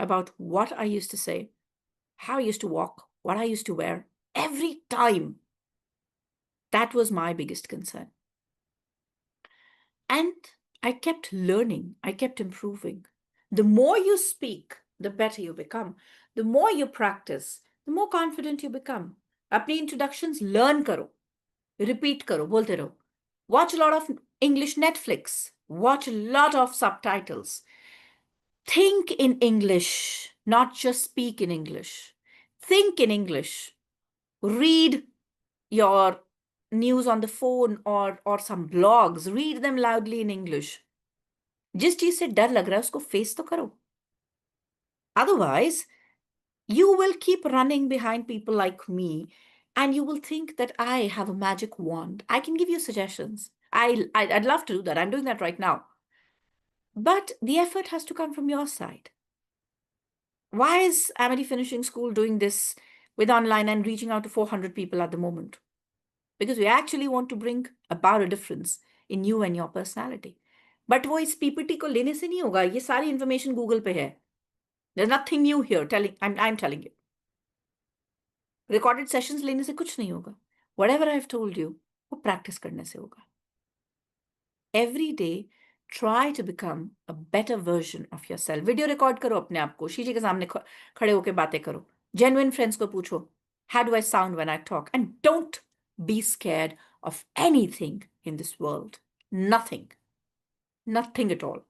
about what I used to say, how I used to walk, what I used to wear. Every time, that was my biggest concern. And I kept learning, I kept improving. The more you speak, the better you become. The more you practice, the more confident you become. अपनी introductions learn करो, repeat करो, बोलते रहो. Watch a lot of English Netflix. Watch a lot of subtitles. Think in English, not just speak in English. Think in English. Read your news on the phone or some blogs. Read them loudly in English. जिस चीज से डर लग रहा है उसको face तो करो. Otherwise, you will keep running behind people like me and you will think that I have a magic wand. I can give you suggestions. I'd love to do that. I'm doing that right now. But the effort has to come from your side. Why is Amity Finishing School doing this with online and reaching out to 400 people at the moment? Because we actually want to bring about a difference in you and your personality. But वो इस PPT को लेने से नहीं होगा. ये सारी information Google पे है. There's nothing new here. I'm telling you. Recorded sessions लेने से कुछ नहीं होगा. Whatever I've told you, वो practice करने से होगा. Every day, try to become a better version of yourself. Video record करो अपने आप को. शीशे के सामने खड़े होके बातें करो. Genuine friends को पूछो. How do I sound when I talk? And don't be scared of anything in this world. Nothing. Nothing at all.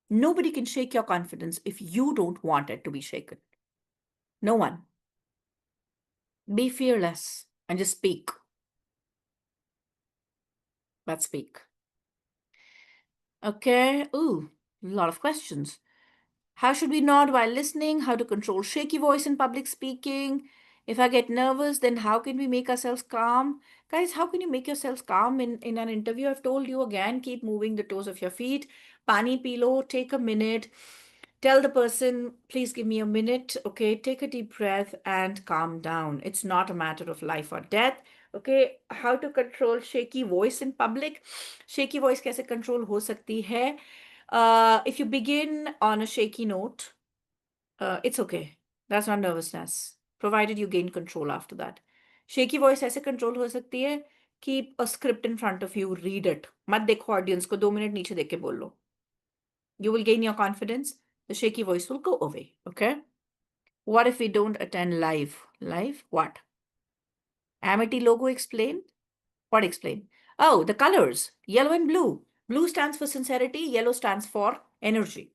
Nobody can shake your confidence if you don't want it to be shaken. No one. Be fearless and just speak. Let's speak. Okay. Ooh, a lot of questions. How should we nod while listening? How to control shaky voice in public speaking? If I get nervous, then how can we make ourselves calm? Guys, how can you make yourselves calm in an interview? I've told you again, keep moving the toes of your feet. Pani pilo, take a minute. Tell the person, please give me a minute. Okay, take a deep breath and calm down. It's not a matter of life or death. Okay, how to control shaky voice in public? Shaky voice कैसे control हो सकती है? If you begin on a shaky note, it's okay. That's not nervousness, provided you gain control after that. Shaky voice ऐसे control हो सकती है. Keep a script in front of you, read it. मत देखो audience को 2 minute नीचे देख के बोल लो. You will gain your confidence. The shaky voice will go away. Okay. What if we don't attend live? Live? What? Amity logo explain? What explain? Oh, the colors. Yellow and blue. Blue stands for sincerity. Yellow stands for energy.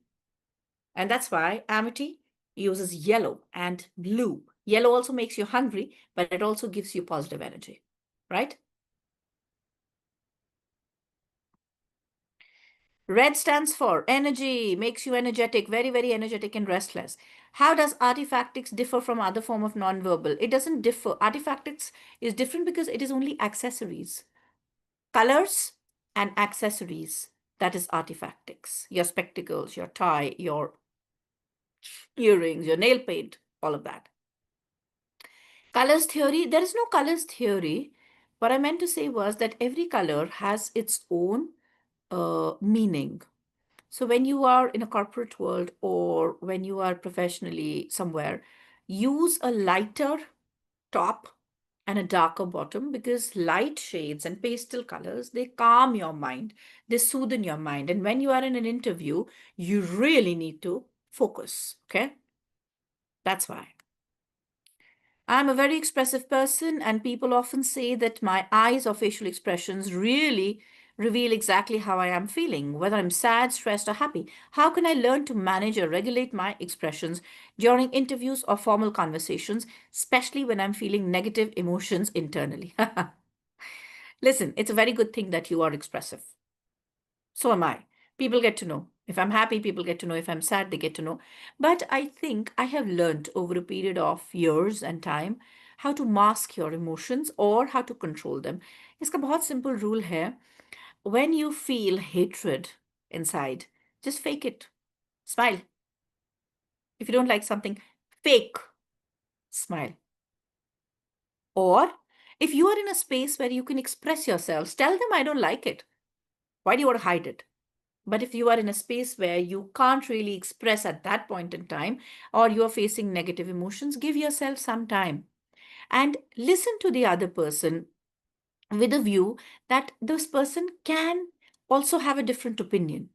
And that's why Amity uses yellow and blue. Yellow also makes you hungry, but it also gives you positive energy, right? Red stands for energy, makes you energetic, very, very energetic and restless. How does artifactics differ from other form of nonverbal? It doesn't differ. Artifactics is different because it is only accessories. Colors and accessories, that is artifactics. Your spectacles, your tie, your earrings, your nail paint, all of that. Colors theory, there is no colors theory. What I meant to say was that every color has its own meaning. So when you are in a corporate world or when you are professionally somewhere, use a lighter top and a darker bottom because light shades and pastel colors, they calm your mind, they soothe in your mind. And when you are in an interview, you really need to focus, okay? That's why. I'm a very expressive person, and people often say that my eyes or facial expressions really reveal exactly how I am feeling, whether I'm sad, stressed, or happy. How can I learn to manage or regulate my expressions during interviews or formal conversations, especially when I'm feeling negative emotions internally? Listen, it's a very good thing that you are expressive. So am I. People get to know. If I'm happy, people get to know. If I'm sad, they get to know. But I think I have learned over a period of years and time how to mask your emotions or how to control them. इसका बहुत simple rule है. When you feel hatred inside, just fake it. Smile. If you don't like something, fake smile. Or if you are in a space where you can express yourselves, tell them I don't like it. Why do you want to hide it? But if you are in a space where you can't really express at that point in time, or you are facing negative emotions, give yourself some time and listen to the other person with a view that this person can also have a different opinion.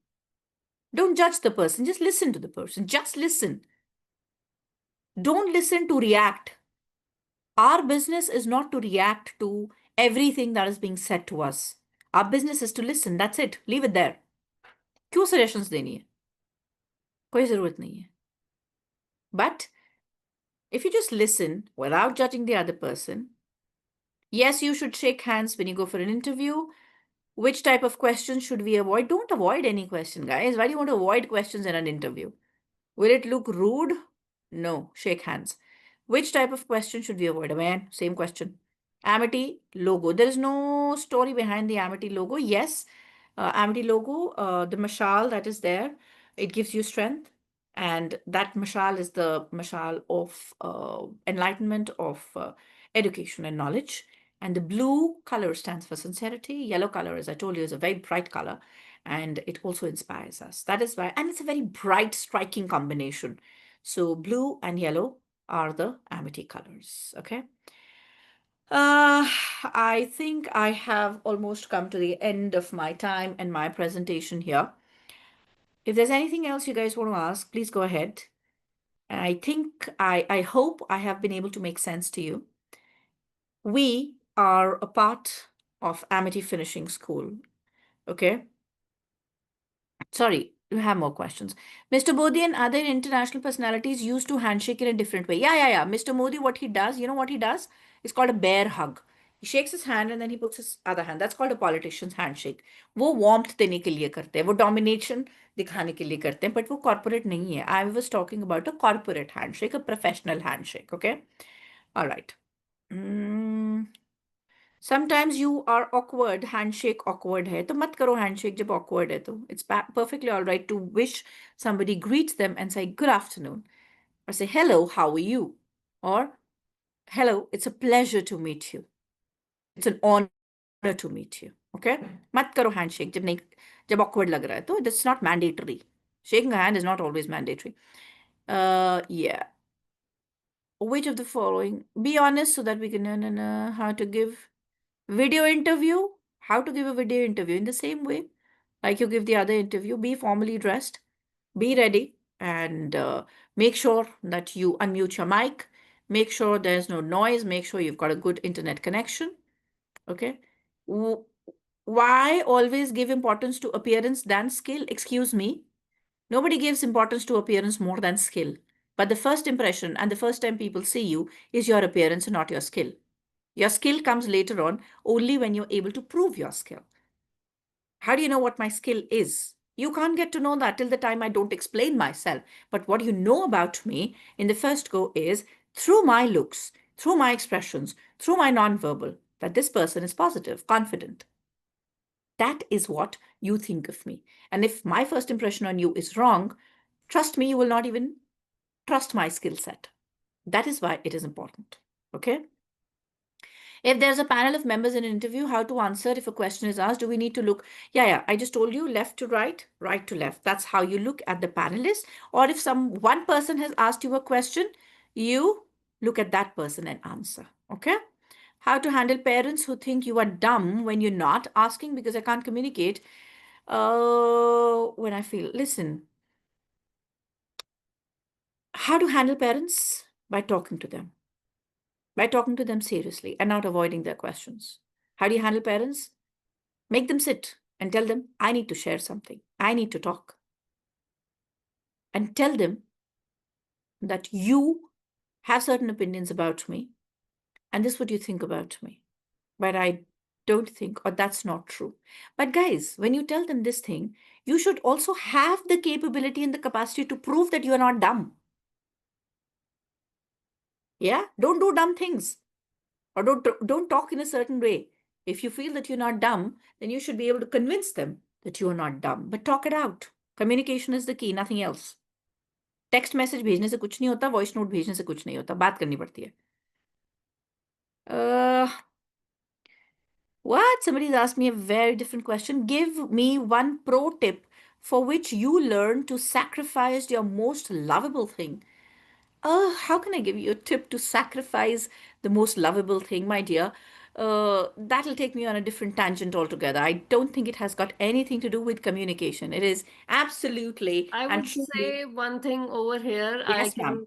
Don't judge the person, just listen to the person. Just listen. Don't listen to react. Our business is not to react to everything that is being said to us. Our business is to listen. That's it. Leave it there. क्यों suggestions देनी है? कोई जरूरत नहीं है. But if you just listen without judging the other person, yes, you should shake hands when you go for an interview. Which type of questions should we avoid? Don't avoid any question, guys. Why do you want to avoid questions in an interview? Will it look rude? No, shake hands. Which type of question should we avoid? Man, same question. Amity logo. There is no story behind the Amity logo. Yes, Amity logo, the mashal that is there, it gives you strength. And that mashal is the mashal of enlightenment, of education and knowledge. And the blue color stands for sincerity. Yellow color, as I told you, is a very bright color and it also inspires us. That is why, and it's a very bright, striking combination. So blue and yellow are the Amity colors. Okay. I think I have almost come to the end of my time and my presentation here. If there's anything else you guys want to ask, please go ahead. I hope I have been able to make sense to you. We are a part of Amity Finishing School. Okay. Sorry, you have more questions. Mr. Modi and other international personalities used to handshake in a different way. Yeah. Mr. Modi, what he does, you know what he does? It's called a bear hug. He shakes his hand and then he puts his other hand. That's called a politician's handshake. वो warmth देने के लिए करते हैं, वो domination दिखाने के लिए करते हैं, but वो corporate नहीं है. I was talking about a corporate handshake, a professional handshake. Okay, all right. Sometimes you are awkward, handshake awkward है तो मत करो handshake जब awkward है तो it's perfectly all right to wish somebody greet them and say good afternoon or say hello, how are you, or hello, it's a pleasure to meet you, it's an honor to meet you. Okay, मत करो handshake जब awkward लग रहा है तो it's not mandatory. Shaking a hand is not always mandatory. Yeah, which of the following, be honest so that we can how to give video interview, how to give a video interview in the same way like you give the other interview. Be formally dressed, be ready, and make sure that you unmute your mic. Make sure there's no noise. Make sure you've got a good internet connection. Okay. Why always give importance to appearance than skill? Excuse me. Nobody gives importance to appearance more than skill. But the first impression and the first time people see you is your appearance and not your skill. Your skill comes later on only when you're able to prove your skill. How do you know what my skill is? You can't get to know that till the time I don't explain myself. But what you know about me in the first go is through my looks, through my expressions, through my nonverbal, that this person is positive, confident. That is what you think of me. And if my first impression on you is wrong, trust me, you will not even trust my skill set. That is why it is important. Okay? If there's a panel of members in an interview, how to answer if a question is asked? Do we need to look? Yeah. I just told you left to right, right to left. That's how you look at the panelists. Or if one person has asked you a question, you look at that person and answer. Okay? How to handle parents who think you are dumb when you're not, asking because I can't communicate. When I feel, listen, how to handle parents? By talking to them. By talking to them seriously and not avoiding their questions. How do you handle parents? Make them sit. and tell them, I need to share something. I need to talk. And tell them that you have certain opinions about me, and this is what you think about me. But I don't think, or that's not true. But guys, when you tell them this thing, you should also have the capability and the capacity to prove that you are not dumb. Yeah? Don't do dumb things, or don't talk in a certain way. If you feel that you're not dumb, then you should be able to convince them that you are not dumb. But talk it out. Communication is the key, nothing else. Text message भेजने से कुछ नहीं होता, voice note भेजने से कुछ नहीं होता, बात करनी पड़ती है. What? Somebody's asked me a very different question. Give me one pro tip for which you learn to sacrifice your most lovable thing. How can I give you a tip to sacrifice the most lovable thing, my dear? That'll take me on a different tangent altogether. I don't think it has got anything to do with communication. It is absolutely I and would truly. say one thing over here. Yes, ma'am.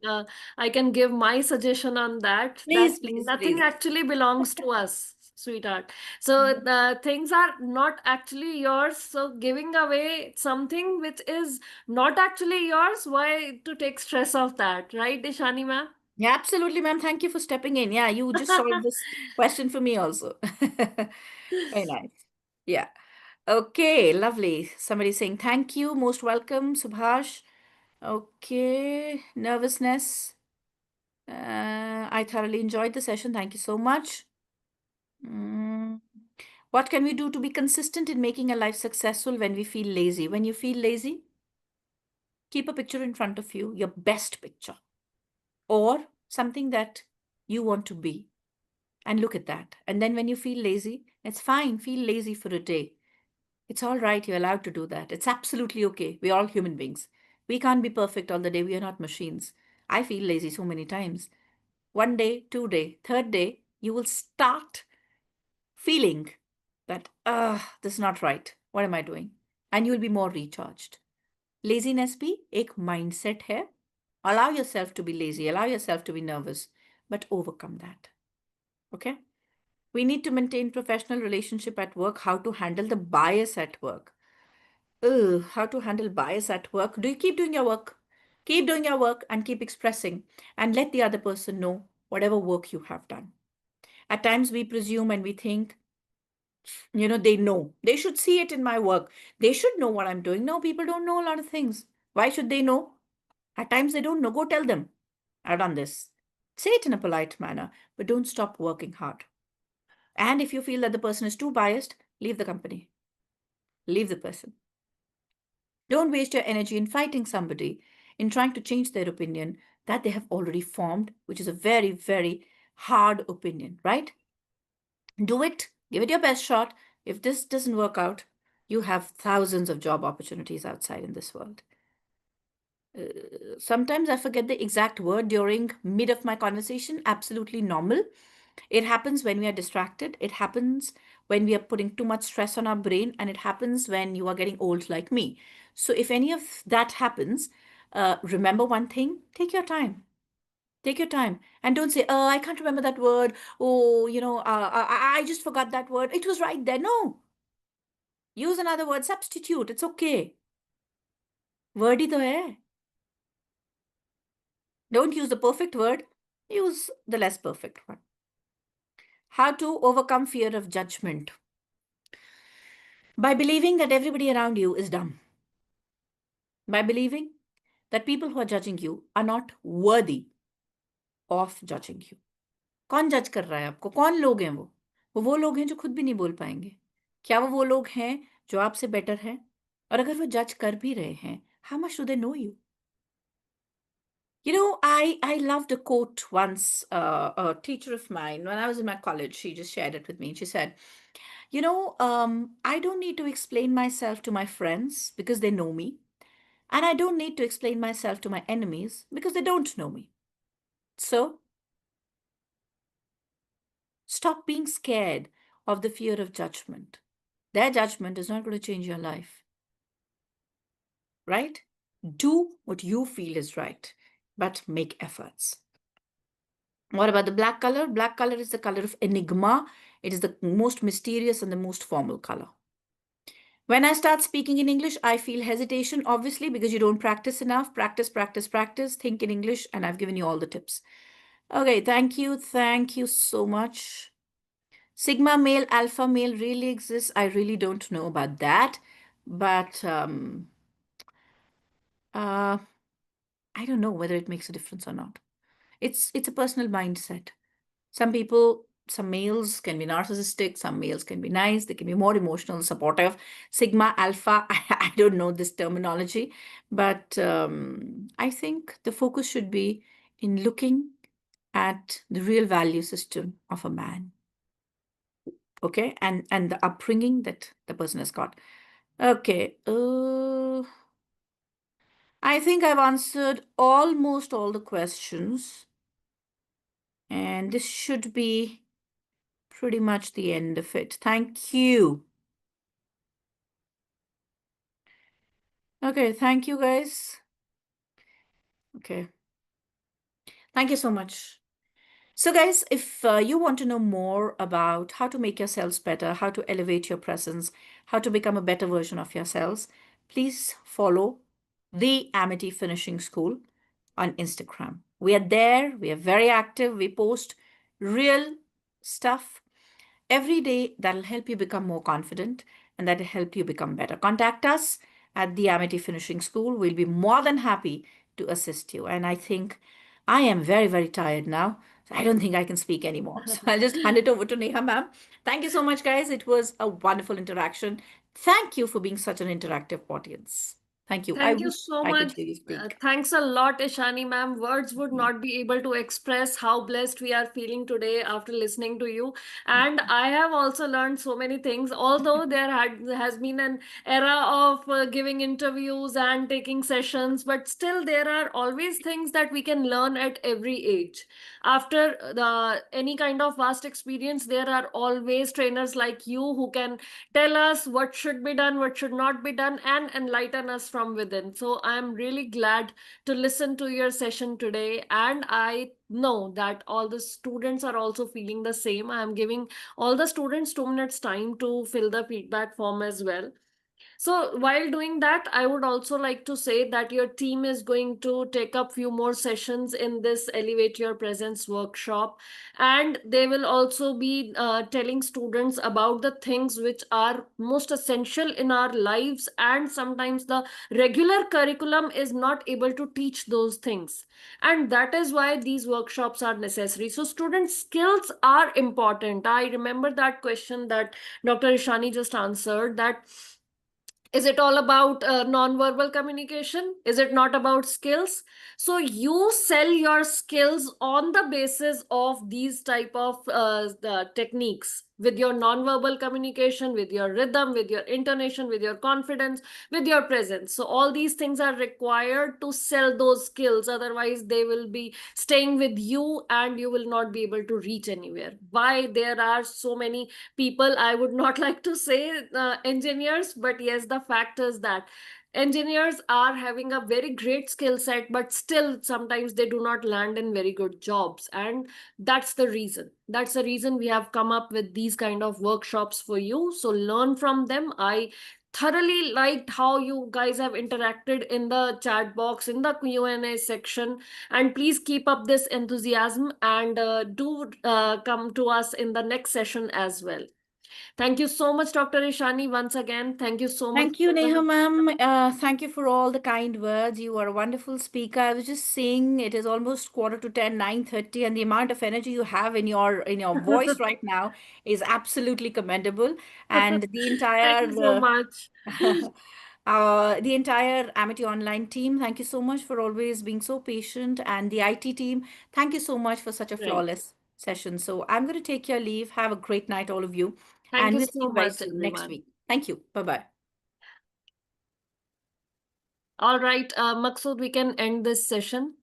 I can give my suggestion on that. That Please, please, nothing please. actually belongs to us, sweetheart. So Mhm. the things are not actually yours. So giving away something which is not actually yours, why to take stress of that, right, Ishani ma'am? Yeah, absolutely, ma'am. Thank you for stepping in. Yeah, you just solved this question for me also. Very nice. Yeah. Okay, lovely. Somebody saying thank you, most welcome, Subhash. Okay, nervousness. I thoroughly enjoyed the session. Thank you so much. Mm. What can we do to be consistent in making a life successful when we feel lazy? When you feel lazy, keep a picture in front of you, your best picture, or something that you want to be. And look at that. And then when you feel lazy, it's fine. Feel lazy for a day. It's all right. You're allowed to do that. It's absolutely okay. We're all human beings. We can't be perfect all the day. We are not machines. I feel lazy so many times. One day, 2 day, third day, you will start feeling that, this is not right. What am I doing? And you will be more recharged. Laziness भी एक mindset है. Allow yourself to be lazy. Allow yourself to be nervous. But overcome that. Okay? We need to maintain professional relationship at work, how to handle the bias at work. Ugh, how to handle bias at work. Do you keep doing your work? Keep doing your work and keep expressing and let the other person know whatever work you have done. At times we presume and we think, they know. They should see it in my work. They should know what I'm doing. No, people don't know a lot of things. Why should they know? At times they don't know. Go tell them, I've done this. Say it in a polite manner, but don't stop working hard. And if you feel that the person is too biased, leave the company. Leave the person. Don't waste your energy in fighting somebody, in trying to change their opinion that they have already formed, which is a very, very hard opinion, right? Do it, give it your best shot. If this doesn't work out, you have thousands of job opportunities outside in this world. Sometimes I forget the exact word during mid of my conversation. Absolutely normal. It happens when we are distracted. It happens when we are putting too much stress on our brain, and it happens when you are getting old like me. So if any of that happens, remember one thing: take your time. Take your time and don't say, "Oh, I can't remember that word." Oh, I just forgot that word. It was right there. No, use another word. Substitute. It's okay. Word ही तो है. Don't use the perfect word. Use the less perfect one. How to overcome fear of judgment? By believing that everybody around you is dumb. By believing that people who are judging you are not worthy of judging you. कौन जज कर रहा है आपको? कौन लोग हैं वो? वो लोग हैं जो खुद भी नहीं बोल पाएंगे. क्या वो लोग हैं जो आपसे बेटर हैं? और अगर वो जज कर भी रहे हैं, how much do they know you? I loved a quote once. A teacher of mine, when I was in my college, she just shared it with me. She said, I don't need to explain myself to my friends because they know me. And I don't need to explain myself to my enemies because they don't know me. So, stop being scared of the fear of judgment. Their judgment is not going to change your life. Right? Do what you feel is right, but make efforts. What about the black color? Black color is the color of enigma. It is the most mysterious and the most formal color. When I start speaking in English, I feel hesitation, obviously, because you don't practice enough. Practice, practice, practice. Think in English, and I've given you all the tips. Okay, thank you. Thank you so much. Sigma male, alpha male really exists. I really don't know about that, but uh, I don't know whether it makes a difference or not. It's a personal mindset. Some people, some males can be narcissistic, some males can be nice, they can be more emotional, supportive. Sigma, alpha, I don't know this terminology, but I think the focus should be in looking at the real value system of a man, okay, and the upbringing that the person has got. Okay, I think I've answered almost all the questions, and this should be pretty much the end of it. Thank you. Okay, thank you guys. Okay, thank you so much. So, guys, if you want to know more about how to make yourselves better, how to elevate your presence, how to become a better version of yourselves, please follow the Amity Finishing School on Instagram. We are there, we are very active, we post real stuff every day that'll help you become more confident and that'll help you become better. Contact us at the Amity Finishing School. We'll be more than happy to assist you. And I think I am very, very tired now. So I don't think I can speak anymore. So I'll just hand it over to Neha, ma'am. Thank you so much, guys. It was a wonderful interaction. Thank you for being such an interactive audience. Thank you. I Thank you wish so I could much. hear you speak. Thanks a lot, Ishani ma'am. Words would not be able to express how blessed we are feeling today after listening to you. And I have also learned so many things. Although has been an era of giving interviews and taking sessions, but still there are always things that we can learn at every age. After any kind of vast experience, there are always trainers like you who can tell us what should be done, what should not be done, and enlighten us from within. So I'm really glad to listen to your session today. And I know that all the students are also feeling the same. I'm giving all the students 2 minutes time to fill the feedback form as well. So while doing that, I would also like to say that your team is going to take up few more sessions in this Elevate Your Presence workshop, and they will also be telling students about the things which are most essential in our lives, and sometimes the regular curriculum is not able to teach those things, and that is why these workshops are necessary. So student skills are important. I remember that question that Dr. Ishani just answered, that is it all about non-verbal communication? Is it not about skills? So you sell your skills on the basis of these type of the techniques, with your non-verbal communication, with your rhythm, with your intonation, with your confidence, with your presence. So all these things are required to sell those skills. Otherwise, they will be staying with you and you will not be able to reach anywhere. Why there are so many people, I would not like to say engineers, but yes, the fact is that engineers are having a very great skill set, but still sometimes they do not land in very good jobs. And that's the reason we have come up with these kind of workshops for you. So learn from them. I thoroughly liked how you guys have interacted in the chat box, in the Q&A section, and please keep up this enthusiasm, and do come to us in the next session as well. Thank you so much, Dr. Ishani, once again. Thank you so much Thank you, for Neha the. ma'am. Thank you for all the kind words. You are a wonderful speaker. I was just saying it is almost quarter to 10, 9:30, and the amount of energy you have in your voice right now is absolutely commendable. And the Thank entire you so much. the entire Amity Online team, thank you so much for always being so patient. And the IT team, thank you so much for such a Right. flawless session. So I'm going to take your leave. Have a great night, all of you. Thank And you we'll see so you guys much, next everyone. week. Thank you. Bye bye. All right, Maksud, we can end this session.